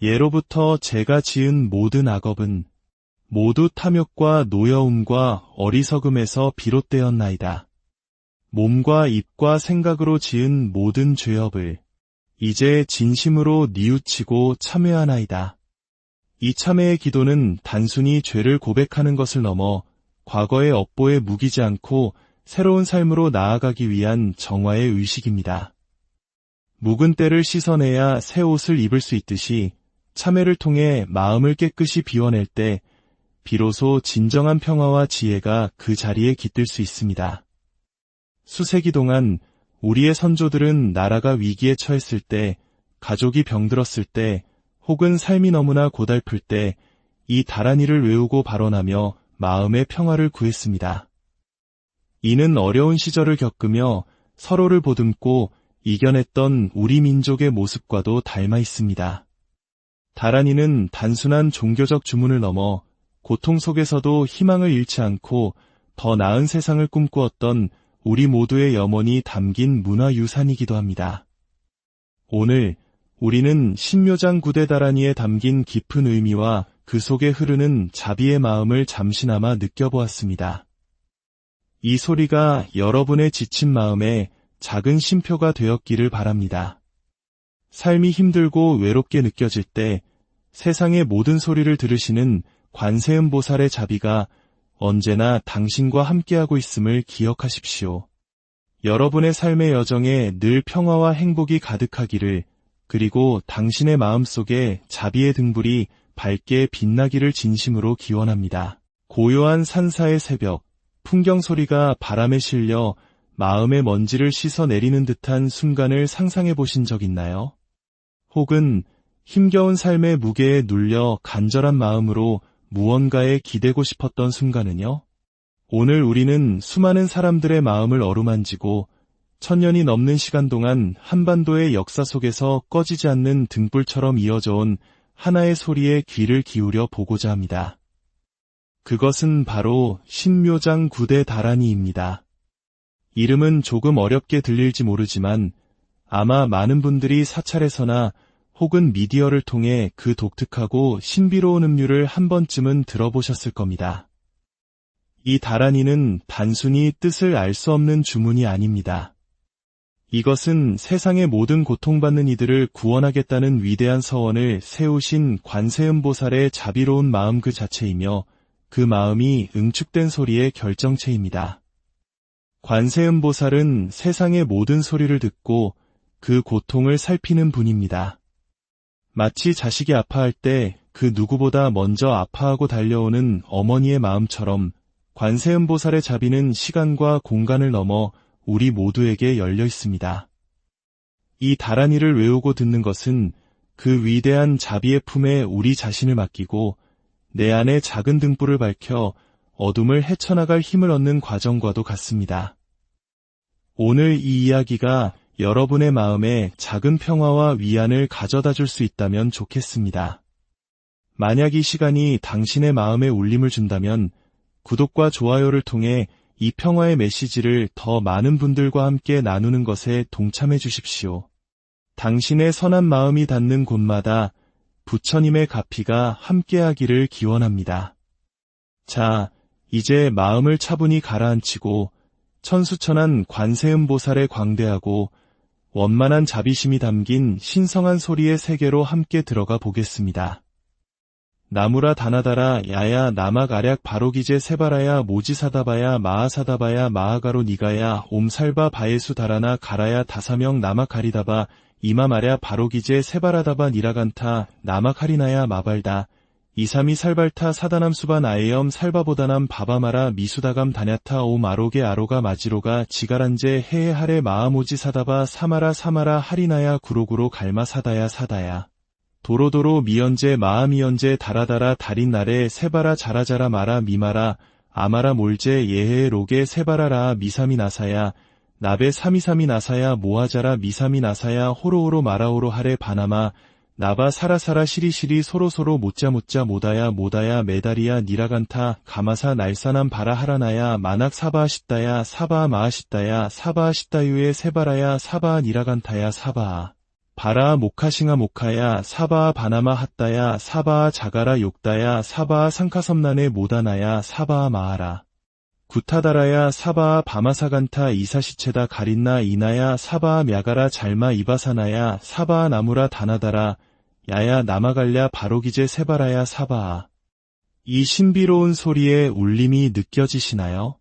예로부터 제가 지은 모든 악업은 모두 탐욕과 노여움과 어리석음에서 비롯되었나이다. 몸과 입과 생각으로 지은 모든 죄업을 이제 진심으로 뉘우치고 참회하나이다. 이 참회의 기도는 단순히 죄를 고백하는 것을 넘어 과거의 업보에 묵이지 않고 새로운 삶으로 나아가기 위한 정화의 의식입니다. 묵은 때를 씻어내야 새 옷을 입을 수 있듯이 참회를 통해 마음을 깨끗이 비워낼 때 비로소 진정한 평화와 지혜가 그 자리에 깃들 수 있습니다. 수세기 동안 우리의 선조들은 나라가 위기에 처했을 때, 가족이 병들었을 때, 혹은 삶이 너무나 고달플 때 이 다라니를 외우고 발언하며 마음의 평화를 구했습니다. 이는 어려운 시절을 겪으며 서로를 보듬고 이겨냈던 우리 민족의 모습과도 닮아 있습니다. 다라니는 단순한 종교적 주문을 넘어 고통 속에서도 희망을 잃지 않고 더 나은 세상을 꿈꾸었던 우리 모두의 염원이 담긴 문화유산이기도 합니다. 오늘 우리는 신묘장 구대 다라니에 담긴 깊은 의미와 그 속에 흐르는 자비의 마음을 잠시나마 느껴보았습니다. 이 소리가 여러분의 지친 마음에 작은 쉼표가 되었기를 바랍니다. 삶이 힘들고 외롭게 느껴질 때 세상의 모든 소리를 들으시는 관세음보살의 자비가 언제나 당신과 함께하고 있음을 기억하십시오. 여러분의 삶의 여정에 늘 평화와 행복이 가득하기를, 그리고 당신의 마음속에 자비의 등불이 밝게 빛나기를 진심으로 기원합니다. 고요한 산사의 새벽, 풍경 소리가 바람에 실려 마음의 먼지를 씻어내리는 듯한 순간을 상상해 보신 적 있나요? 혹은 힘겨운 삶의 무게에 눌려 간절한 마음으로 무언가에 기대고 싶었던 순간은요? 오늘 우리는 수많은 사람들의 마음을 어루만지고 천년이 넘는 시간 동안 한반도의 역사 속에서 꺼지지 않는 등불처럼 이어져 온 하나의 소리에 귀를 기울여 보고자 합니다. 그것은 바로 신묘장 구대 다라니입니다. 이름은 조금 어렵게 들릴지 모르지만 아마 많은 분들이 사찰에서나 혹은 미디어를 통해 그 독특하고 신비로운 음류를 한 번쯤은 들어보셨을 겁니다. 이 다라니는 단순히 뜻을 알 수 없는 주문이 아닙니다. 이것은 세상의 모든 고통받는 이들을 구원하겠다는 위대한 서원을 세우신 관세음보살의 자비로운 마음 그 자체이며 그 마음이 응축된 소리의 결정체입니다. 관세음보살은 세상의 모든 소리를 듣고 그 고통을 살피는 분입니다. 마치 자식이 아파할 때 그 누구보다 먼저 아파하고 달려오는 어머니의 마음처럼 관세음보살의 자비는 시간과 공간을 넘어 우리 모두에게 열려 있습니다. 이 다라니를 외우고 듣는 것은 그 위대한 자비의 품에 우리 자신을 맡기고 내 안에 작은 등불을 밝혀 어둠을 헤쳐나갈 힘을 얻는 과정과도 같습니다. 오늘 이 이야기가 여러분의 마음에 작은 평화와 위안을 가져다 줄 수 있다면 좋겠습니다. 만약 이 시간이 당신의 마음에 울림을 준다면 구독과 좋아요를 통해 이 평화의 메시지를 더 많은 분들과 함께 나누는 것에 동참해 주십시오. 당신의 선한 마음이 닿는 곳마다 부처님의 가피가 함께하기를 기원합니다. 자, 이제 마음을 차분히 가라앉히고 천수천한 관세음보살의 광대하고 원만한 자비심이 담긴 신성한 소리의 세계로 함께 들어가 보겠습니다. 나무라 다나다라 야야 나막아략 바로기제 세바라야 모지사다바야 마하사다바야 마하가로 니가야 옴살바 바예수 다라나 가라야 다사명 나막가리다바 이마마랴 바로기제 세바라다바 니라간타 나막하리나야 마발다 이삼이 살발타 사다남 수바 나에염 살바보다남 바바마라 미수다감 다냐타 오 마로게 아로가 마지로가 지가란제 헤헤하레 마하모지 사다바 사마라 사마라 하리나야 구로구로 갈마 사다야 사다야 도로도로 미연제 마하미연제 다라다라 달인나레 세바라 자라자라 마라 미마라 아마라 몰제 예헤 로게 세바라라 미사미 나사야 나베 사미사미 나사야 모하자라 미사미 나사야 호로호로 마라오로 하레 바나마 나바 사라사라 시리시리 소로소로 못자못자 모다야 모다야 메다리야 니라간타 가마사 날사남 바라하라나야 마낙 사바하시다야 사바마하시다야 사바하시다유에 세바라야 사바 니라간타야 사바아 바라 모카싱아 모카야 사바아 바나마 핫다야 사바아 자가라 욕다야 사바아 상카섬난에 모다나야 사바아 마하라 구타다라야 사바아 바마사간타 이사시체다 가린나 이나야 사바아 мя가라 잘마 이바사나야 사바아 나무라 다나다라 야야 나마갈랴 바로기제 세바라야 사바아. 이 신비로운 소리의 울림이 느껴지시나요?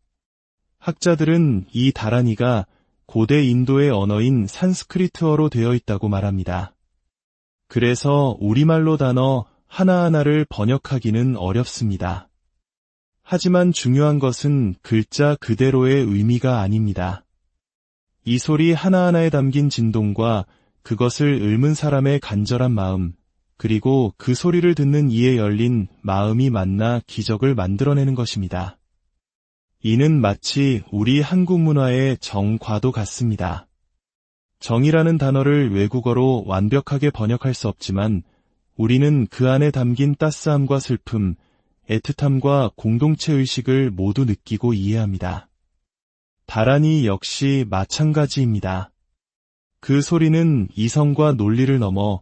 학자들은 이 다라니가 고대 인도의 언어인 산스크리트어로 되어 있다고 말합니다. 그래서 우리말로 단어 하나하나를 번역하기는 어렵습니다. 하지만 중요한 것은 글자 그대로의 의미가 아닙니다. 이 소리 하나하나에 담긴 진동과 그것을 읊은 사람의 간절한 마음, 그리고 그 소리를 듣는 이에 열린 마음이 만나 기적을 만들어내는 것입니다. 이는 마치 우리 한국 문화의 정과도 같습니다. 정이라는 단어를 외국어로 완벽하게 번역할 수 없지만 우리는 그 안에 담긴 따스함과 슬픔, 애틋함과 공동체 의식을 모두 느끼고 이해합니다. 다란이 역시 마찬가지입니다. 그 소리는 이성과 논리를 넘어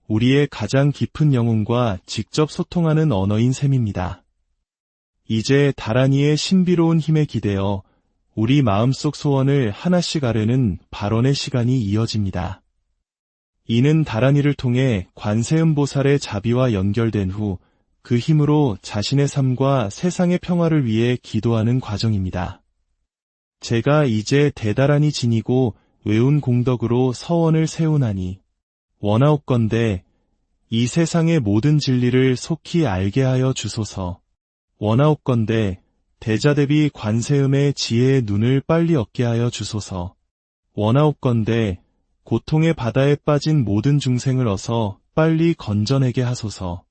우리의 가장 깊은 영혼과 직접 소통하는 언어인 셈입니다. 이제 다란이의 신비로운 힘에 기대어 우리 마음속 소원을 하나씩 아뢰는 발언의 시간이 이어집니다. 이는 다란이를 통해 관세음보살의 자비와 연결된 후 그 힘으로 자신의 삶과 세상의 평화를 위해 기도하는 과정입니다. 제가 이제 대다란히 지니고 외운 공덕으로 서원을 세우나니 원하옵건대 이 세상의 모든 진리를 속히 알게 하여 주소서. 원하옵건대 대자대비 관세음의 지혜의 눈을 빨리 얻게 하여 주소서. 원하옵건대 고통의 바다에 빠진 모든 중생을 어서 빨리 건져내게 하소서.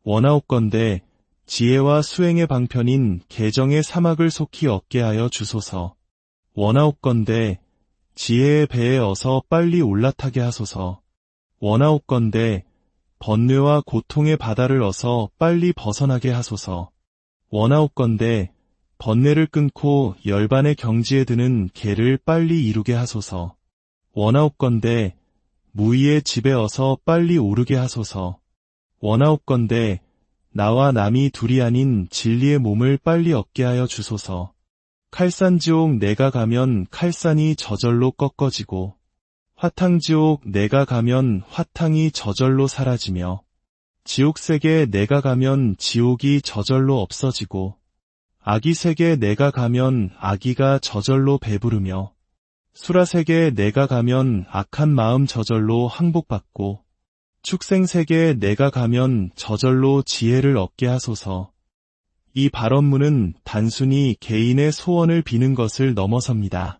원하옵건대 지혜와 수행의 방편인 개정의 사막을 속히 얻게 하여 주소서. 원하옵건대 지혜의 배에 어서 빨리 올라타게 하소서. 원하옵건대 번뇌와 고통의 바다를 어서 빨리 벗어나게 하소서. 원하옵건대 번뇌를 끊고 열반의 경지에 드는 개를 빨리 이루게 하소서. 원하옵건대 무의의 집에 어서 빨리 오르게 하소서. 원하옵건대 나와 남이 둘이 아닌 진리의 몸을 빨리 얻게 하여 주소서. 칼산지옥 내가 가면 칼산이 저절로 꺾어지고 화탕지옥 내가 가면 화탕이 저절로 사라지며 지옥세계 내가 가면 지옥이 저절로 없어지고 아기세계 내가 가면 아기가 저절로 배부르며 수라세계 내가 가면 악한 마음 저절로 항복받고 축생세계에 내가 가면 저절로 지혜를 얻게 하소서. 이 발언문은 단순히 개인의 소원을 비는 것을 넘어섭니다.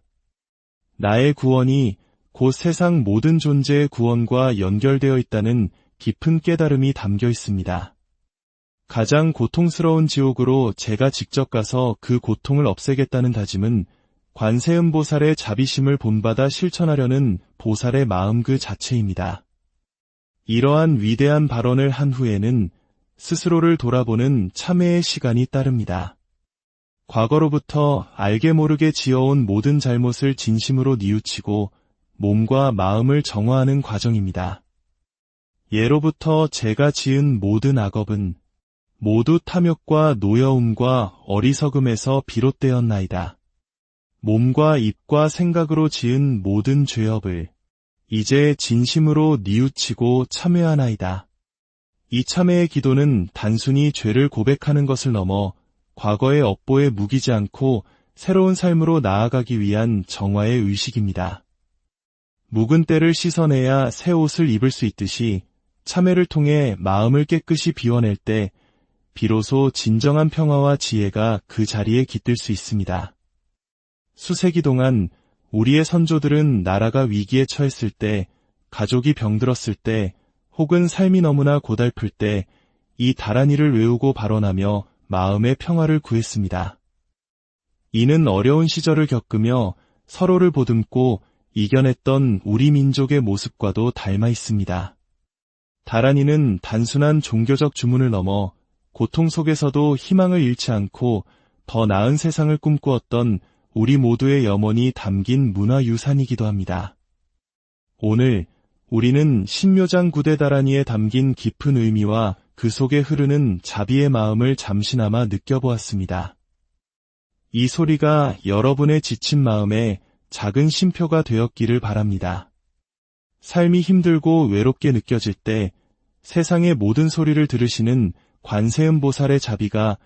나의 구원이 곧 세상 모든 존재의 구원과 연결되어 있다는 깊은 깨달음이 담겨 있습니다. 가장 고통스러운 지옥으로 제가 직접 가서 그 고통을 없애겠다는 다짐은 관세음보살의 자비심을 본받아 실천하려는 보살의 마음 그 자체입니다. 이러한 위대한 발언을 한 후에는 스스로를 돌아보는 참회의 시간이 따릅니다. 과거로부터 알게 모르게 지어온 모든 잘못을 진심으로 뉘우치고 몸과 마음을 정화하는 과정입니다. 예로부터 제가 지은 모든 악업은 모두 탐욕과 노여움과 어리석음에서 비롯되었나이다. 몸과 입과 생각으로 지은 모든 죄업을 이제 진심으로 뉘우치고 참회하나이다. 이 참회의 기도는 단순히 죄를 고백하는 것을 넘어 과거의 업보에 묵이지 않고 새로운 삶으로 나아가기 위한 정화의 의식입니다. 묵은 때를 씻어내야 새 옷을 입을 수 있듯이 참회를 통해 마음을 깨끗이 비워낼 때 비로소 진정한 평화와 지혜가 그 자리에 깃들 수 있습니다. 수세기 동안 우리의 선조들은 나라가 위기에 처했을 때, 가족이 병들었을 때, 혹은 삶이 너무나 고달플 때 이 다란이를 외우고 발언하며 마음의 평화를 구했습니다. 이는 어려운 시절을 겪으며 서로를 보듬고 이겨냈던 우리 민족의 모습과도 닮아 있습니다. 다란이는 단순한 종교적 주문을 넘어 고통 속에서도 희망을 잃지 않고 더 나은 세상을 꿈꾸었던 우리 모두의 염원이 담긴 문화유산이기도 합니다. 오늘 우리는 신묘장 구대 다란이에 담긴 깊은 의미와 그 속에 흐르는 자비의 마음을 잠시나마 느껴보았습니다. 이 소리가 여러분의 지친 마음에 작은 쉼표가 되었기를 바랍니다. 삶이 힘들고 외롭게 느껴질 때 세상의 모든 소리를 들으시는 관세음보살의 자비가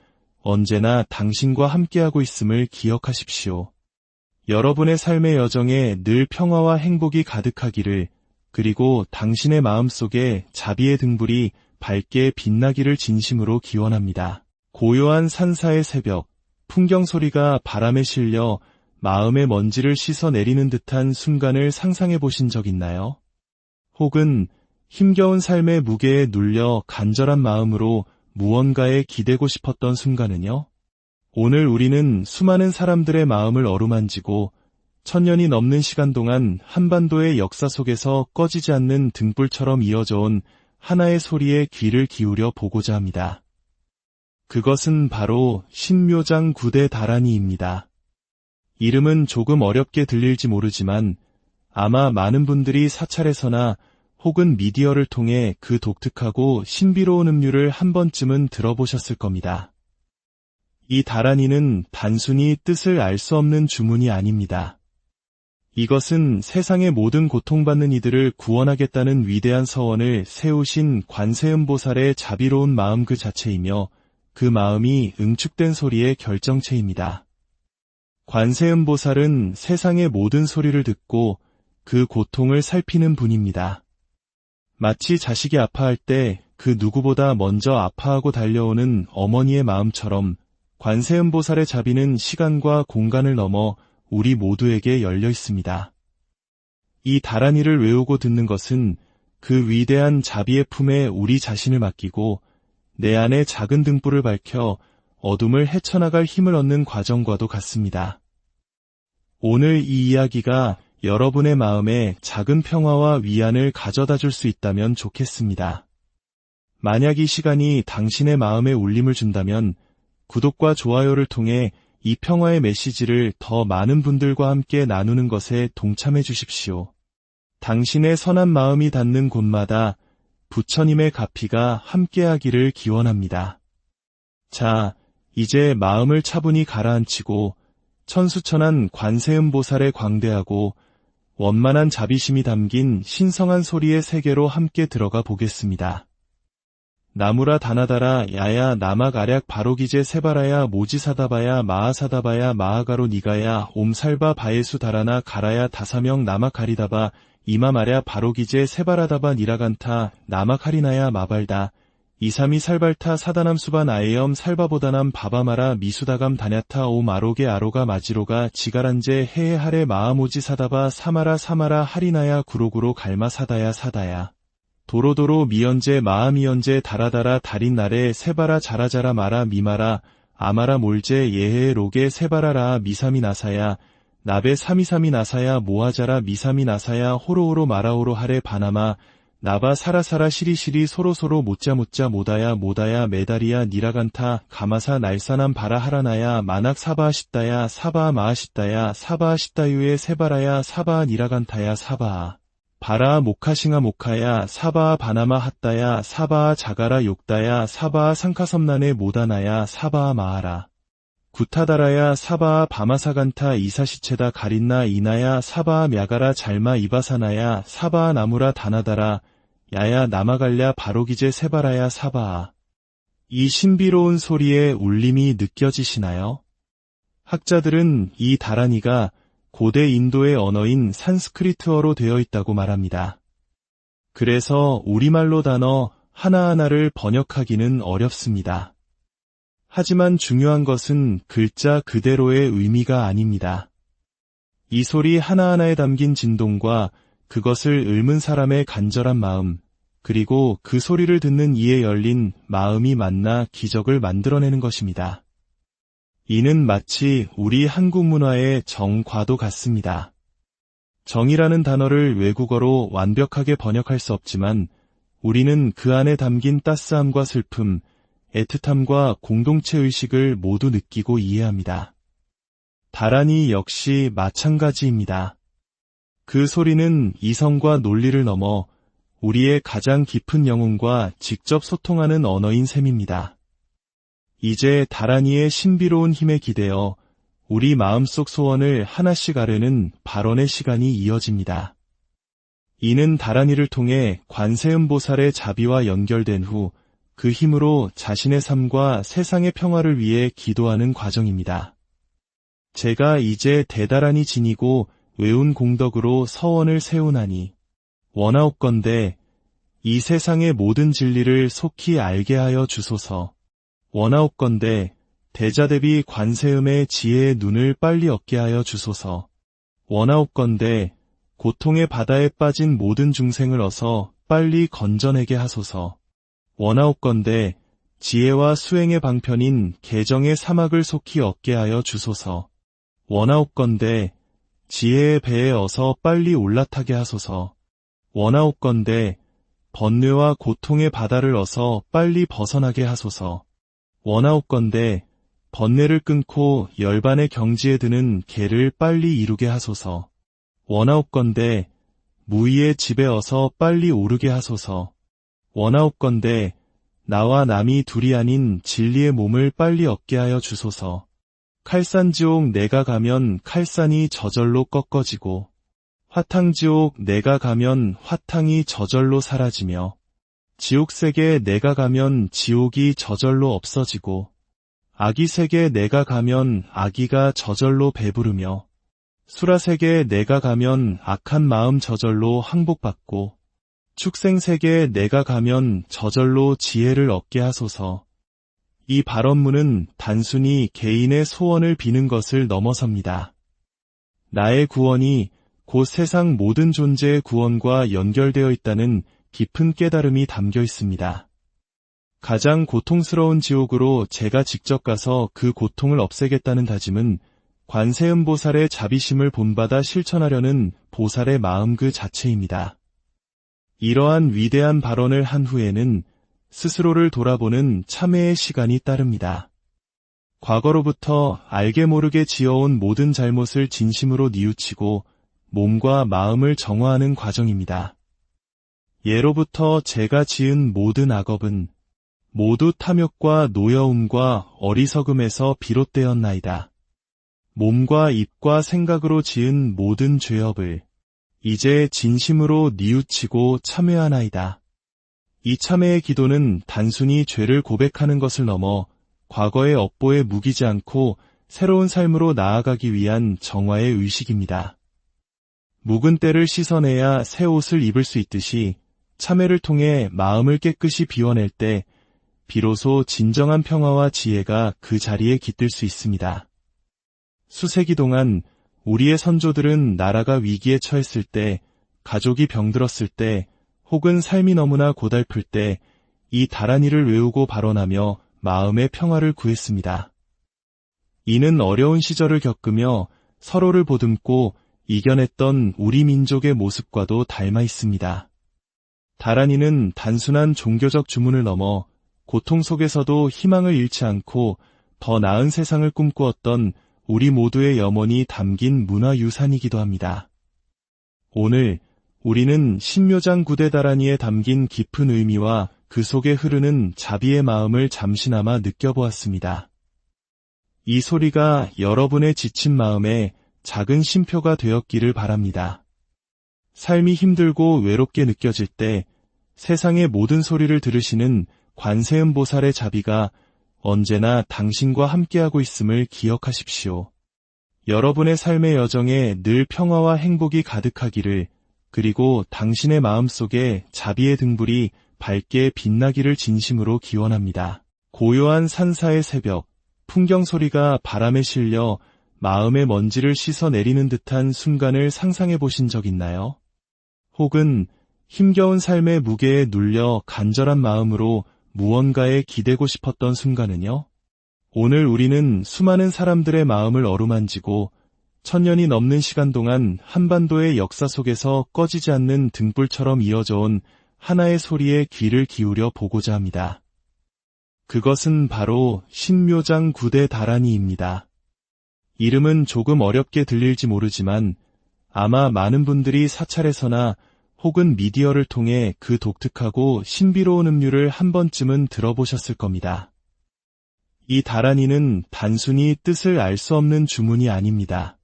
언제나 당신과 함께하고 있음을 기억하십시오. 여러분의 삶의 여정에 늘 평화와 행복이 가득하기를, 그리고 당신의 마음속에 자비의 등불이 밝게 빛나기를 진심으로 기원합니다. 고요한 산사의 새벽, 풍경 소리가 바람에 실려 마음의 먼지를 씻어내리는 듯한 순간을 상상해 보신 적 있나요? 혹은 힘겨운 삶의 무게에 눌려 간절한 마음으로 무언가에 기대고 싶었던 순간은요? 오늘 우리는 수많은 사람들의 마음을 어루만지고 천년이 넘는 시간 동안 한반도의 역사 속에서 꺼지지 않는 등불처럼 이어져 온 하나의 소리에 귀를 기울여 보고자 합니다. 그것은 바로 신묘장 구대 다란이입니다. 이름은 조금 어렵게 들릴지 모르지만 아마 많은 분들이 사찰에서나 혹은 미디어를 통해 그 독특하고 신비로운 음류를 한 번쯤은 들어보셨을 겁니다. 이 다란이는 단순히 뜻을 알 수 없는 주문이 아닙니다. 이것은 세상의 모든 고통받는 이들을 구원하겠다는 위대한 서원을 세우신 관세음보살의 자비로운 마음 그 자체이며 그 마음이 응축된 소리의 결정체입니다. 관세음보살은 세상의 모든 소리를 듣고 그 고통을 살피는 분입니다. 마치 자식이 아파할 때 그 누구보다 먼저 아파하고 달려오는 어머니의 마음처럼 관세음보살의 자비는 시간과 공간을 넘어 우리 모두에게 열려 있습니다. 이 다란이를 외우고 듣는 것은 그 위대한 자비의 품에 우리 자신을 맡기고 내 안에 작은 등불을 밝혀 어둠을 헤쳐나갈 힘을 얻는 과정과도 같습니다. 오늘 이 이야기가 여러분의 마음에 작은 평화와 위안을 가져다 줄 수 있다면 좋겠습니다. 만약 이 시간이 당신의 마음에 울림을 준다면 구독과 좋아요를 통해 이 평화의 메시지를 더 많은 분들과 함께 나누는 것에 동참해 주십시오. 당신의 선한 마음이 닿는 곳마다 부처님의 가피가 함께하기를 기원합니다. 자, 이제 마음을 차분히 가라앉히고 천수천한 관세음보살의 광대하고 원만한 자비심이 담긴 신성한 소리의 세계로 함께 들어가 보겠습니다. 나무라 다나다라 야야 나막 아략 바로기제 세바라야 모지사다바야 마하사다바야 마하가로 니가야 옴살바 바예수 다라나 가라야 다사명 나막 가리다바 이마마랴 바로기제 세바라다바 니라간타 나막 하리나야 마발다 이삼이 살발타 사다남수반 아에염 살바보다남 바바마라 미수다감 다냐타 오 마로게 아로가 마지로가 지가란제 헤헤하레 마하모지 사다바 사마라 사마라 하리나야 구로구로 갈마 사다야 사다야 도로도로 미연제 마하미연제 다라다라 달인나레 세바라 자라자라 마라 미마라 아마라 몰제 예헤 로게 세바라라 미사미 나사야 나베 사미사미 나사야 모하자라 미사미 나사야 호로호로 마라오로 하레 바나마 나바 사라사라 시리시리 소로소로 못자못자 모다야 모다야 메다리야 니라간타 가마사 날사남 바라 하라나야 마낙 사바하시다야 사바하 마하시다야 사바하시다유에 세바라야 사바하 니라간타야 사바하 바라 모카싱아 모카야 사바하 바나마 핫다야 사바하 자가라 욕다야 사바하 상카섬난에 모다나야 사바하 마하라 구타다라야 사바하 바마사간타 이사시체다 가린나 이나야 사바하 мя가라 잘마 이바사나야 사바하 나무라 다나다라 야야 나마갈랴 바로기제 세바라야 사바하. 이 신비로운 소리의 울림이 느껴지시나요? 학자들은 이 다란이가 고대 인도의 언어인 산스크리트어로 되어 있다고 말합니다. 그래서 우리말로 단어 하나하나를 번역하기는 어렵습니다. 하지만 중요한 것은 글자 그대로의 의미가 아닙니다. 이 소리 하나하나에 담긴 진동과 그것을 읊은 사람의 간절한 마음, 그리고 그 소리를 듣는 이에 열린 마음이 만나 기적을 만들어내는 것입니다. 이는 마치 우리 한국 문화의 정과도 같습니다. 정이라는 단어를 외국어로 완벽하게 번역할 수 없지만 우리는 그 안에 담긴 따스함과 슬픔, 애틋함과 공동체 의식을 모두 느끼고 이해합니다. 다란이 역시 마찬가지입니다. 그 소리는 이성과 논리를 넘어 우리의 가장 깊은 영혼과 직접 소통하는 언어인 셈입니다. 이제 다란이의 신비로운 힘에 기대어 우리 마음속 소원을 하나씩 아뢰는 발언의 시간이 이어집니다. 이는 다란이를 통해 관세음보살의 자비와 연결된 후 그 힘으로 자신의 삶과 세상의 평화를 위해 기도하는 과정입니다. 제가 이제 대다란히 지니고 외운 공덕으로 서원을 세우나니 원하옵건대 이 세상의 모든 진리를 속히 알게 하여 주소서. 원하옵건대 대자대비 관세음의 지혜의 눈을 빨리 얻게 하여 주소서. 원하옵건대 고통의 바다에 빠진 모든 중생을 어서 빨리 건져내게 하소서. 원하옵건대 지혜와 수행의 방편인 개정의 사막을 속히 얻게 하여 주소서. 원하옵건대 지혜의 배에 어서 빨리 올라타게 하소서. 원하옵건대 번뇌와 고통의 바다를 어서 빨리 벗어나게 하소서. 원하옵건대 번뇌를 끊고 열반의 경지에 드는 개를 빨리 이루게 하소서. 원하옵건대 무의의 집에 어서 빨리 오르게 하소서. 원하옵건대 나와 남이 둘이 아닌 진리의 몸을 빨리 얻게 하여 주소서. 칼산지옥 내가 가면 칼산이 저절로 꺾어지고 화탕지옥 내가 가면 화탕이 저절로 사라지며 지옥세계 내가 가면 지옥이 저절로 없어지고 아기세계 내가 가면 아기가 저절로 배부르며 수라세계 내가 가면 악한 마음 저절로 항복받고 축생세계에 내가 가면 저절로 지혜를 얻게 하소서. 이 발언문은 단순히 개인의 소원을 비는 것을 넘어섭니다. 나의 구원이 곧 세상 모든 존재의 구원과 연결되어 있다는 깊은 깨달음이 담겨 있습니다. 가장 고통스러운 지옥으로 제가 직접 가서 그 고통을 없애겠다는 다짐은 관세음보살의 자비심을 본받아 실천하려는 보살의 마음 그 자체입니다. 이러한 위대한 발언을 한 후에는 스스로를 돌아보는 참회의 시간이 따릅니다. 과거로부터 알게 모르게 지어온 모든 잘못을 진심으로 뉘우치고 몸과 마음을 정화하는 과정입니다. 예로부터 제가 지은 모든 악업은 모두 탐욕과 노여움과 어리석음에서 비롯되었나이다. 몸과 입과 생각으로 지은 모든 죄업을 이제 진심으로 뉘우치고 참회하나이다. 이 참회의 기도는 단순히 죄를 고백하는 것을 넘어 과거의 업보에 묵이지 않고 새로운 삶으로 나아가기 위한 정화의 의식입니다. 묵은 때를 씻어내야 새 옷을 입을 수 있듯이 참회를 통해 마음을 깨끗이 비워낼 때 비로소 진정한 평화와 지혜가 그 자리에 깃들 수 있습니다. 수세기 동안 우리의 선조들은 나라가 위기에 처했을 때, 가족이 병들었을 때, 혹은 삶이 너무나 고달플 때 이 다란이를 외우고 발언하며 마음의 평화를 구했습니다. 이는 어려운 시절을 겪으며 서로를 보듬고 이겨냈던 우리 민족의 모습과도 닮아 있습니다. 다란이는 단순한 종교적 주문을 넘어 고통 속에서도 희망을 잃지 않고 더 나은 세상을 꿈꾸었던 우리 모두의 염원이 담긴 문화유산이기도 합니다. 오늘 우리는 신묘장 구대 다란이에 담긴 깊은 의미와 그 속에 흐르는 자비의 마음을 잠시나마 느껴보았습니다. 이 소리가 여러분의 지친 마음에 작은 쉼표가 되었기를 바랍니다. 삶이 힘들고 외롭게 느껴질 때 세상의 모든 소리를 들으시는 관세음보살의 자비가 언제나 당신과 함께하고 있음을 기억하십시오. 여러분의 삶의 여정에 늘 평화와 행복이 가득하기를, 그리고 당신의 마음속에 자비의 등불이 밝게 빛나기를 진심으로 기원합니다. 고요한 산사의 새벽, 풍경 소리가 바람에 실려 마음의 먼지를 씻어내리는 듯한 순간을 상상해 보신 적 있나요? 혹은 힘겨운 삶의 무게에 눌려 간절한 마음으로 무언가에 기대고 싶었던 순간은요? 오늘 우리는 수많은 사람들의 마음을 어루만지고 천년이 넘는 시간 동안 한반도의 역사 속에서 꺼지지 않는 등불처럼 이어져 온 하나의 소리에 귀를 기울여 보고자 합니다. 그것은 바로 신묘장 구대 다란이입니다. 이름은 조금 어렵게 들릴지 모르지만 아마 많은 분들이 사찰에서나 혹은 미디어를 통해 그 독특하고 신비로운 음류를 한 번쯤은 들어보셨을 겁니다. 이 다란이는 단순히 뜻을 알 수 없는 주문이 아닙니다.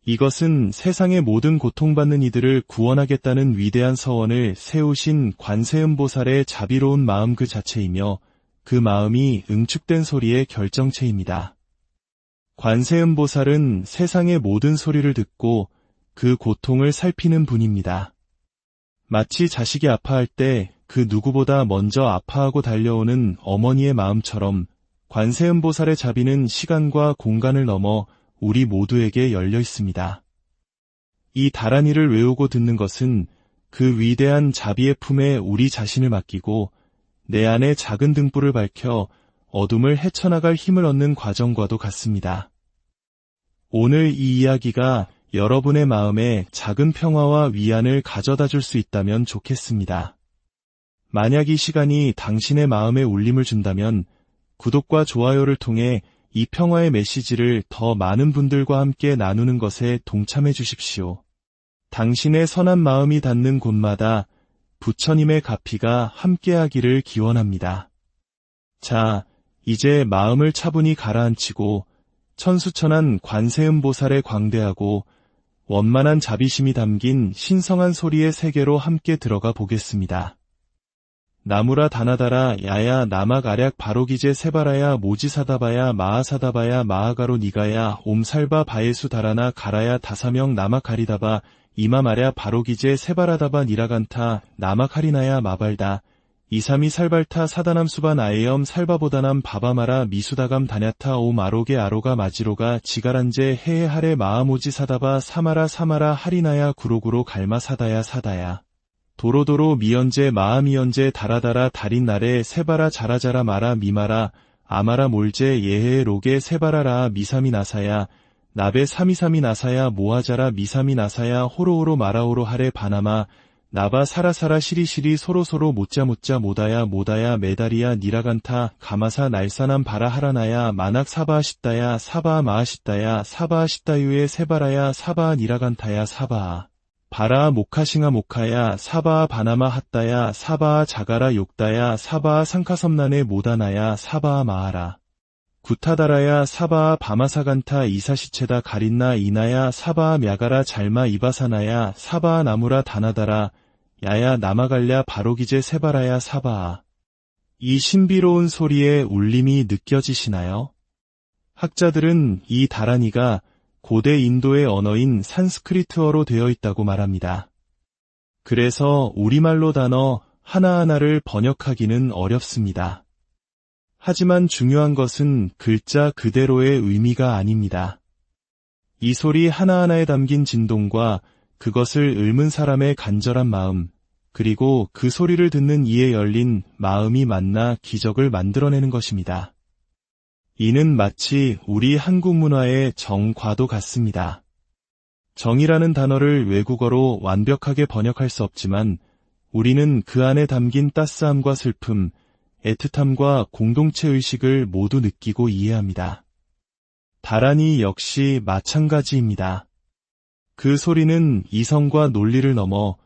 이것은 세상의 모든 고통받는 이들을 구원하겠다는 위대한 서원을 세우신 관세음보살의 자비로운 마음 그 자체이며 그 마음이 응축된 소리의 결정체입니다. 관세음보살은 세상의 모든 소리를 듣고 그 고통을 살피는 분입니다. 마치 자식이 아파할 때 그 누구보다 먼저 아파하고 달려오는 어머니의 마음처럼 관세음보살의 자비는 시간과 공간을 넘어 우리 모두에게 열려 있습니다. 이 다란이를 외우고 듣는 것은 그 위대한 자비의 품에 우리 자신을 맡기고 내 안에 작은 등불을 밝혀 어둠을 헤쳐나갈 힘을 얻는 과정과도 같습니다. 오늘 이 이야기가 여러분의 마음에 작은 평화와 위안을 가져다 줄 수 있다면 좋겠습니다. 만약 이 시간이 당신의 마음에 울림을 준다면 구독과 좋아요를 통해 이 평화의 메시지를 더 많은 분들과 함께 나누는 것에 동참해 주십시오. 당신의 선한 마음이 닿는 곳마다 부처님의 가피가 함께하기를 기원합니다. 자, 이제 마음을 차분히 가라앉히고 천수천한 관세음보살의 광대하고 원만한 자비심이 담긴 신성한 소리의 세계로 함께 들어가 보겠습니다. 나무라 다나다라 야야 나막 아략 바로기제 세바라야 모지사다바야 마하사다바야 마하가로 니가야 옴살바 바예수 다라나 가라야 다사명 나막 가리다바 이마마랴 바로기제 세바라다바 니라간타 나막 하리나야 마발다 이삼이 살발타 사다남수바 나에염 살바보다남 바바마라 미수다감 다냐타 옴 아로게 아로가 마지로가 지가란제 헤헤하레 마하모지 사다바 사마라 사마라 하리나야 구로구로 갈마 사다야 사다야 도로도로 미연제 마하미연제 다라다라 달인나레 세바라 자라자라 마라 미마라 아마라 몰제 예헤 로게 세바라라 미사미 나사야 나베 사미사미 나사야 모하자라 미사미 나사야 호로호로 마라오로 하레 바나마 나바 사라사라 시리시리 소로소로 못자못자 모다야 모다야 메다리야 니라간타 가마사 날사남 바라하라나야 마낙 사바하시다야 사바하 마하시다야 사바하시다유에 세바라야 사바하 니라간타야 사바하 바라 모카싱아 모카야 사바하 바나마 핫다야 사바하 자가라 욕다야 사바하 상카섬난에 모다나야 사바하 마하라 구타다라야 사바하 바마사간타 이사시체다 가린나 이나야 사바하 мя가라 잘마 이바사나야 사바하 나무라 다나다라 야야 나마갈랴 바로기제 세바라야 사바하. 이 신비로운 소리의 울림이 느껴지시나요? 학자들은 이 다란이가 고대 인도의 언어인 산스크리트어로 되어 있다고 말합니다. 그래서 우리말로 단어 하나하나를 번역하기는 어렵습니다. 하지만 중요한 것은 글자 그대로의 의미가 아닙니다. 이 소리 하나하나에 담긴 진동과 그것을 읊은 사람의 간절한 마음, 그리고 그 소리를 듣는 이에 열린 마음이 만나 기적을 만들어내는 것입니다. 이는 마치 우리 한국 문화의 정과도 같습니다. 정이라는 단어를 외국어로 완벽하게 번역할 수 없지만 우리는 그 안에 담긴 따스함과 슬픔, 애틋함과 공동체 의식을 모두 느끼고 이해합니다. 다란이 역시 마찬가지입니다. 그 소리는 이성과 논리를 넘어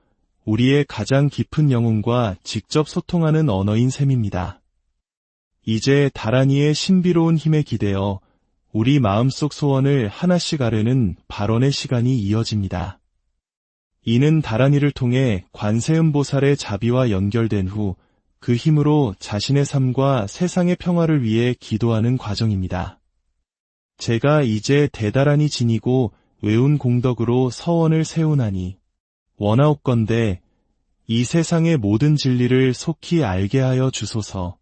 우리의 가장 깊은 영혼과 직접 소통하는 언어인 셈입니다. 이제 다란이의 신비로운 힘에 기대어 우리 마음속 소원을 하나씩 아뢰는 발언의 시간이 이어집니다. 이는 다란이를 통해 관세음보살의 자비와 연결된 후 그 힘으로 자신의 삶과 세상의 평화를 위해 기도하는 과정입니다. 제가 이제 대다란히 지니고 외운 공덕으로 서원을 세우나니 원하옵건대 이 세상의 모든 진리를 속히 알게 하여 주소서.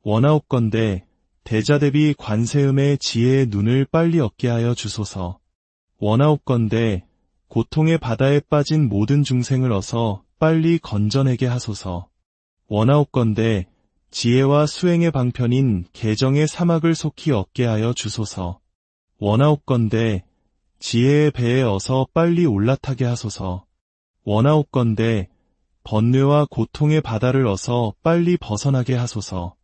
원하옵건대 대자대비 관세음의 지혜의 눈을 빨리 얻게 하여 주소서. 원하옵건대 고통의 바다에 빠진 모든 중생을 어서 빨리 건져내게 하소서. 원하옵건대 지혜와 수행의 방편인 개정의 사막을 속히 얻게 하여 주소서. 원하옵건대 지혜의 배에 어서 빨리 올라타게 하소서. 원하옵건대 번뇌와 고통의 바다를 어서 빨리 벗어나게 하소서.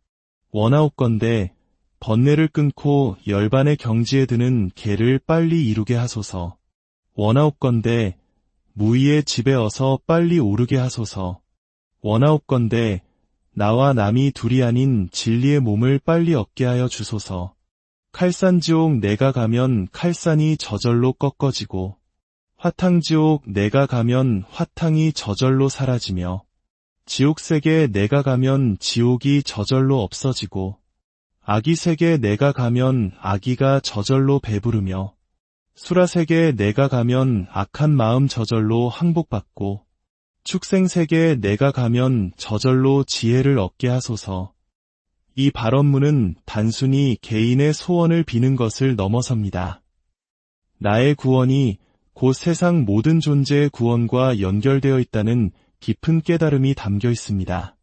원하옵건대 번뇌를 끊고 열반의 경지에 드는 개를 빨리 이루게 하소서. 원하옵건대 무의의 집에 어서 빨리 오르게 하소서. 원하옵건대 나와 남이 둘이 아닌 진리의 몸을 빨리 얻게 하여 주소서. 칼산지옥 내가 가면 칼산이 저절로 꺾어지고 화탕지옥 내가 가면 화탕이 저절로 사라지며 지옥세계 내가 가면 지옥이 저절로 없어지고 아기세계 내가 가면 아기가 저절로 배부르며 수라세계 내가 가면 악한 마음 저절로 항복받고 축생세계에 내가 가면 저절로 지혜를 얻게 하소서. 이 발언문은 단순히 개인의 소원을 비는 것을 넘어섭니다. 나의 구원이 곧 세상 모든 존재의 구원과 연결되어 있다는 깊은 깨달음이 담겨 있습니다.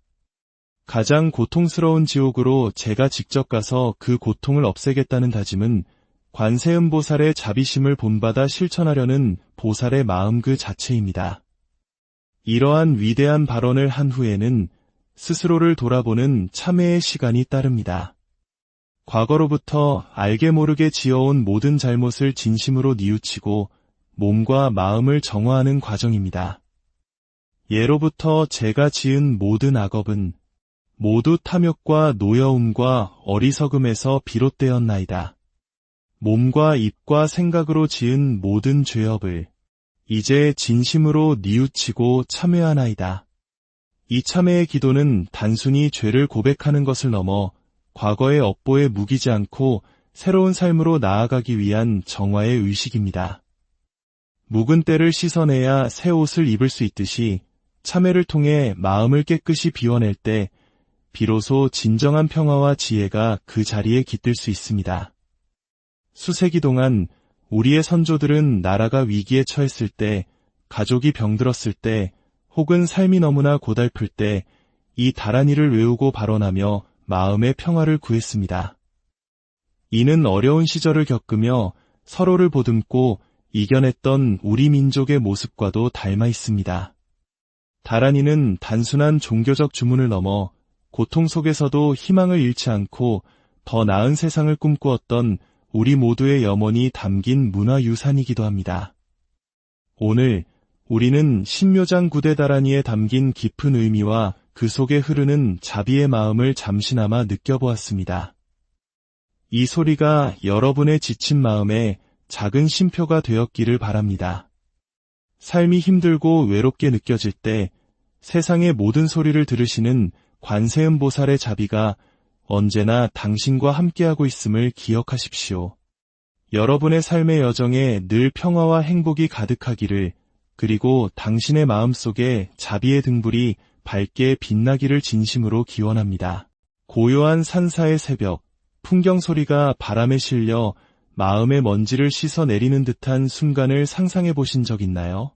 가장 고통스러운 지옥으로 제가 직접 가서 그 고통을 없애겠다는 다짐은 관세음보살의 자비심을 본받아 실천하려는 보살의 마음 그 자체입니다. 이러한 위대한 발언을 한 후에는 스스로를 돌아보는 참회의 시간이 따릅니다. 과거로부터 알게 모르게 지어온 모든 잘못을 진심으로 뉘우치고 몸과 마음을 정화하는 과정입니다. 예로부터 제가 지은 모든 악업은 모두 탐욕과 노여움과 어리석음에서 비롯되었나이다. 몸과 입과 생각으로 지은 모든 죄업을 이제 진심으로 뉘우치고 참회하나이다. 이 참회의 기도는 단순히 죄를 고백하는 것을 넘어 과거의 업보에 묵이지 않고 새로운 삶으로 나아가기 위한 정화의 의식입니다. 묵은 때를 씻어내야 새 옷을 입을 수 있듯이 참회를 통해 마음을 깨끗이 비워낼 때 비로소 진정한 평화와 지혜가 그 자리에 깃들 수 있습니다. 수세기 동안 우리의 선조들은 나라가 위기에 처했을 때, 가족이 병들었을 때, 혹은 삶이 너무나 고달플 때 이 다란이를 외우고 발언하며 마음의 평화를 구했습니다. 이는 어려운 시절을 겪으며 서로를 보듬고 이겨냈던 우리 민족의 모습과도 닮아 있습니다. 다란이는 단순한 종교적 주문을 넘어 고통 속에서도 희망을 잃지 않고 더 나은 세상을 꿈꾸었던 우리 모두의 염원이 담긴 문화유산이기도 합니다. 오늘 우리는 신묘장 구대 다란이에 담긴 깊은 의미와 그 속에 흐르는 자비의 마음을 잠시나마 느껴보았습니다. 이 소리가 여러분의 지친 마음에 작은 쉼표가 되었기를 바랍니다. 삶이 힘들고 외롭게 느껴질 때 세상의 모든 소리를 들으시는 관세음보살의 자비가 언제나 당신과 함께하고 있음을 기억하십시오. 여러분의 삶의 여정에 늘 평화와 행복이 가득하기를, 그리고 당신의 마음속에 자비의 등불이 밝게 빛나기를 진심으로 기원합니다. 고요한 산사의 새벽, 풍경 소리가 바람에 실려 마음의 먼지를 씻어내리는 듯한 순간을 상상해 보신 적 있나요?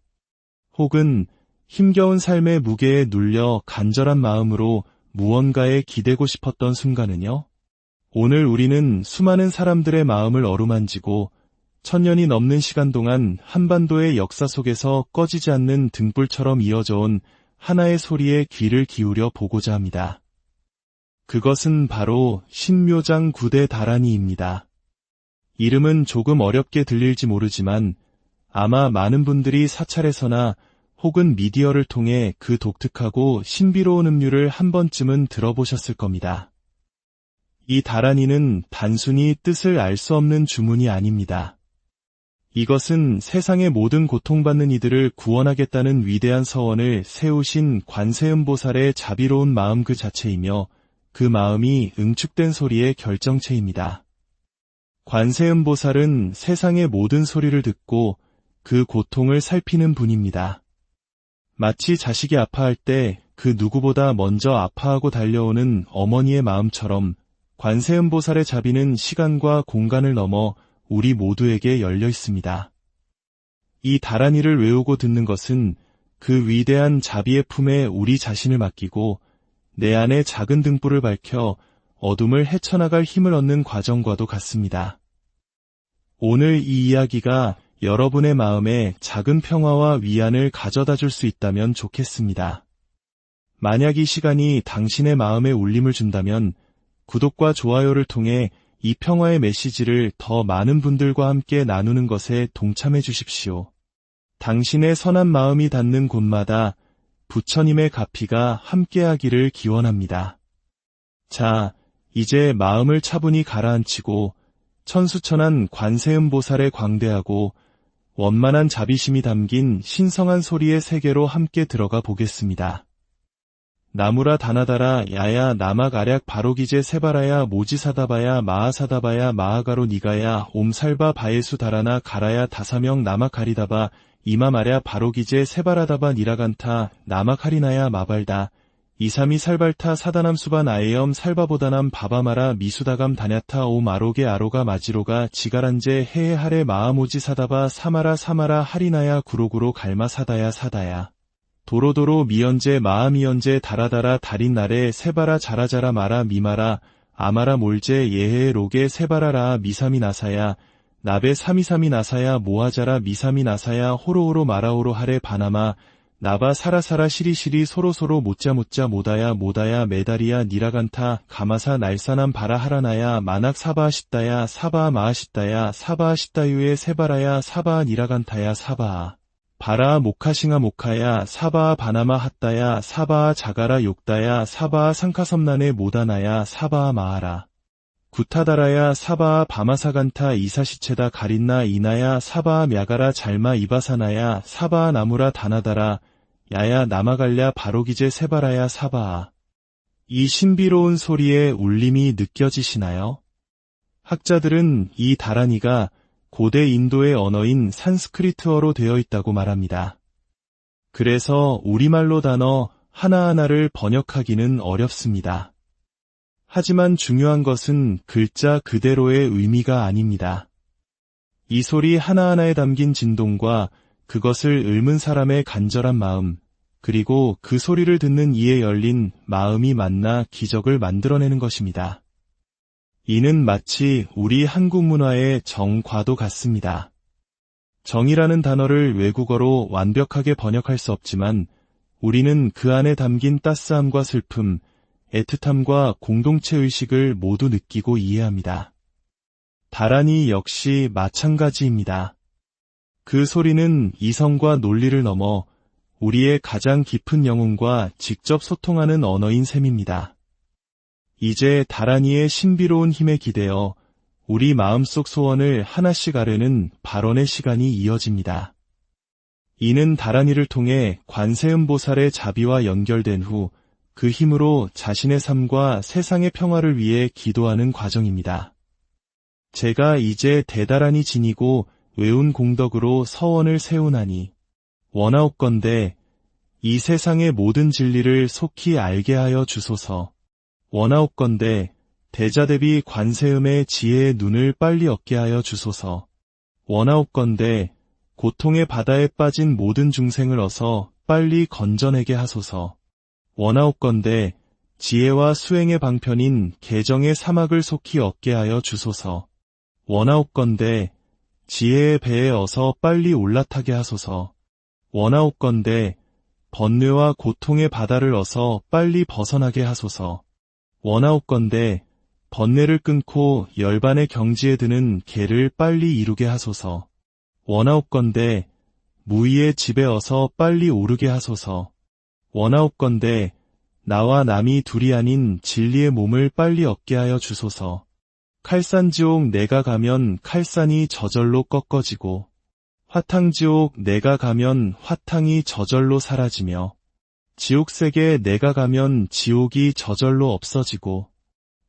혹은 힘겨운 삶의 무게에 눌려 간절한 마음으로 무언가에 기대고 싶었던 순간은요? 오늘 우리는 수많은 사람들의 마음을 어루만지고 천년이 넘는 시간 동안 한반도의 역사 속에서 꺼지지 않는 등불처럼 이어져 온 하나의 소리에 귀를 기울여 보고자 합니다. 그것은 바로 신묘장 구대 다란이입니다. 이름은 조금 어렵게 들릴지 모르지만 아마 많은 분들이 사찰에서나 혹은 미디어를 통해 그 독특하고 신비로운 음료를 한 번쯤은 들어보셨을 겁니다. 이 다란이는 단순히 뜻을 알 수 없는 주문이 아닙니다. 이것은 세상의 모든 고통받는 이들을 구원하겠다는 위대한 서원을 세우신 관세음보살의 자비로운 마음 그 자체이며 그 마음이 응축된 소리의 결정체입니다. 관세음보살은 세상의 모든 소리를 듣고 그 고통을 살피는 분입니다. 마치 자식이 아파할 때 그 누구보다 먼저 아파하고 달려오는 어머니의 마음처럼 관세음보살의 자비는 시간과 공간을 넘어 우리 모두에게 열려 있습니다. 이 다란이를 외우고 듣는 것은 그 위대한 자비의 품에 우리 자신을 맡기고 내 안에 작은 등불을 밝혀 어둠을 헤쳐나갈 힘을 얻는 과정과도 같습니다. 오늘 이 이야기가 여러분의 마음에 작은 평화와 위안을 가져다 줄 수 있다면 좋겠습니다. 만약 이 시간이 당신의 마음에 울림을 준다면 구독과 좋아요를 통해 이 평화의 메시지를 더 많은 분들과 함께 나누는 것에 동참해 주십시오. 당신의 선한 마음이 닿는 곳마다 부처님의 가피가 함께하기를 기원합니다. 자, 이제 마음을 차분히 가라앉히고 천수천한 관세음보살의 광대하고 원만한 자비심이 담긴 신성한 소리의 세계로 함께 들어가 보겠습니다. 나무라 다나다라 야야 나막 아략 바로기제 세바라야 모지사다바야 마하사다바야 마하가로 니가야 옴살바 바예수 다라나 가라야 다사명 나막하리다바 이마마랴 바로기제 세바라다바 니라간타 나막하리나야 마발다 이삼이 살발타 사다남 수반 아에엄 살바보다남 바바마라 미수다감 다냐타 오 마로게 아로가 마지로가 지가란제 해에 하레 마아모지 사다바 사마라 사마라 하리나야 구로구로 갈마 사다야 사다야. 도로도로 미연제 마아미연제 다라다라 달인나래 세바라 자라자라 마라 미마라 아마라 몰제 예해 로게 세바라라 미사미 나사야 나베 사미사미 나사야 모아자라 미사미 나사야 호로호로 마라오로 하레 바나마 나바 사라사라 시리시리 소로소로 못자못자 모다야 모다야 메다리야 니라간타 가마사 날사남 바라 하라나야 마낙 사바아시다야 사바아 마아시다야 사바아시다유에 세바라야 사바아 니라간타야 사바아 바라 모카싱아 모카야 사바아 바나마 핫다야 사바아 자가라 욕다야 사바아 상카섬난에 모다나야 사바아 마하라 구타다라야 사바아 바마사간타 이사시체다 가린나 이나야 사바아 мя가라 잘마 이바사나야 사바아 나무라 다나다라 야야 나마갈랴 바로기제 세바라야 사바아. 이 신비로운 소리의 울림이 느껴지시나요? 학자들은 이 다라니가 고대 인도의 언어인 산스크리트어로 되어 있다고 말합니다. 그래서 우리말로 단어 하나하나를 번역하기는 어렵습니다. 하지만 중요한 것은 글자 그대로의 의미가 아닙니다. 이 소리 하나하나에 담긴 진동과 그것을 읊은 사람의 간절한 마음, 그리고 그 소리를 듣는 이에 열린 마음이 만나 기적을 만들어내는 것입니다. 이는 마치 우리 한국 문화의 정과도 같습니다. 정이라는 단어를 외국어로 완벽하게 번역할 수 없지만 우리는 그 안에 담긴 따스함과 슬픔, 애틋함과 공동체 의식을 모두 느끼고 이해합니다. 다라니 역시 마찬가지입니다. 그 소리는 이성과 논리를 넘어 우리의 가장 깊은 영혼과 직접 소통하는 언어인 셈입니다. 이제 다라니의 신비로운 힘에 기대어 우리 마음속 소원을 하나씩 아뢰는 발언의 시간이 이어집니다. 이는 다라니를 통해 관세음보살의 자비와 연결된 후 그 힘으로 자신의 삶과 세상의 평화를 위해 기도하는 과정입니다. 제가 이제 대다라니 지니고 외운 공덕으로 서원을 세우나니 원하옵건대 이 세상의 모든 진리를 속히 알게 하여 주소서. 원하옵건대 대자대비 관세음의 지혜의 눈을 빨리 얻게 하여 주소서. 원하옵건대 고통의 바다에 빠진 모든 중생을 어서 빨리 건져내게 하소서. 원하옵건대 지혜와 수행의 방편인 개정의 사막을 속히 얻게 하여 주소서. 원하옵건대 지혜의 배에 어서 빨리 올라타게 하소서. 원하옵건대 번뇌와 고통의 바다를 어서 빨리 벗어나게 하소서. 원하옵건대 번뇌를 끊고 열반의 경지에 드는 개를 빨리 이루게 하소서. 원하옵건대 무의의 집에 어서 빨리 오르게 하소서. 원하옵건대 나와 남이 둘이 아닌 진리의 몸을 빨리 얻게 하여 주소서. 칼산지옥 내가 가면 칼산이 저절로 꺾어지고 화탕지옥 내가 가면 화탕이 저절로 사라지며 지옥세계 내가 가면 지옥이 저절로 없어지고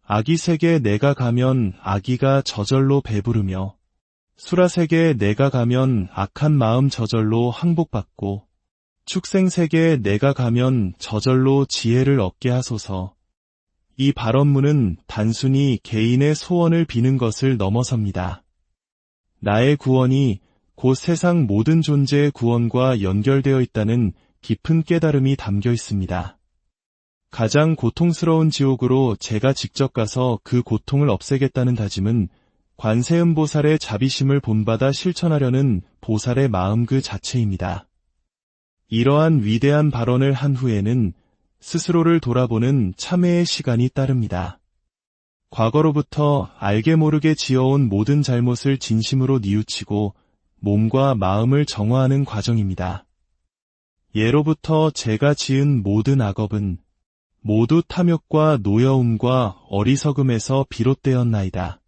아기세계 내가 가면 아기가 저절로 배부르며 수라세계 내가 가면 악한 마음 저절로 항복받고 축생세계에 내가 가면 저절로 지혜를 얻게 하소서. 이 발언문은 단순히 개인의 소원을 비는 것을 넘어섭니다. 나의 구원이 곧 세상 모든 존재의 구원과 연결되어 있다는 깊은 깨달음이 담겨 있습니다. 가장 고통스러운 지옥으로 제가 직접 가서 그 고통을 없애겠다는 다짐은 관세음보살의 자비심을 본받아 실천하려는 보살의 마음 그 자체입니다. 이러한 위대한 발언을 한 후에는 스스로를 돌아보는 참회의 시간이 따릅니다. 과거로부터 알게 모르게 지어온 모든 잘못을 진심으로 뉘우치고 몸과 마음을 정화하는 과정입니다. 예로부터 제가 지은 모든 악업은 모두 탐욕과 노여움과 어리석음에서 비롯되었나이다.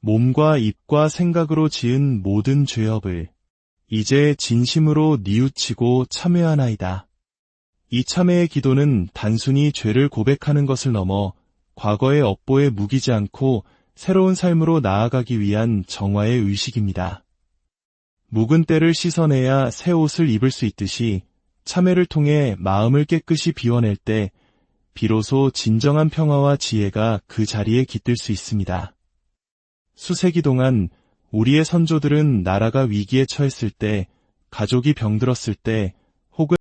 몸과 입과 생각으로 지은 모든 죄업을 이제 진심으로 뉘우치고 참회하나이다. 이 참회의 기도는 단순히 죄를 고백하는 것을 넘어 과거의 업보에 묵이지 않고 새로운 삶으로 나아가기 위한 정화의 의식입니다. 묵은 때를 씻어내야 새 옷을 입을 수 있듯이 참회를 통해 마음을 깨끗이 비워낼 때 비로소 진정한 평화와 지혜가 그 자리에 깃들 수 있습니다. 수세기 동안 우리의 선조들은 나라가 위기에 처했을 때, 가족이 병들었을 때, 혹은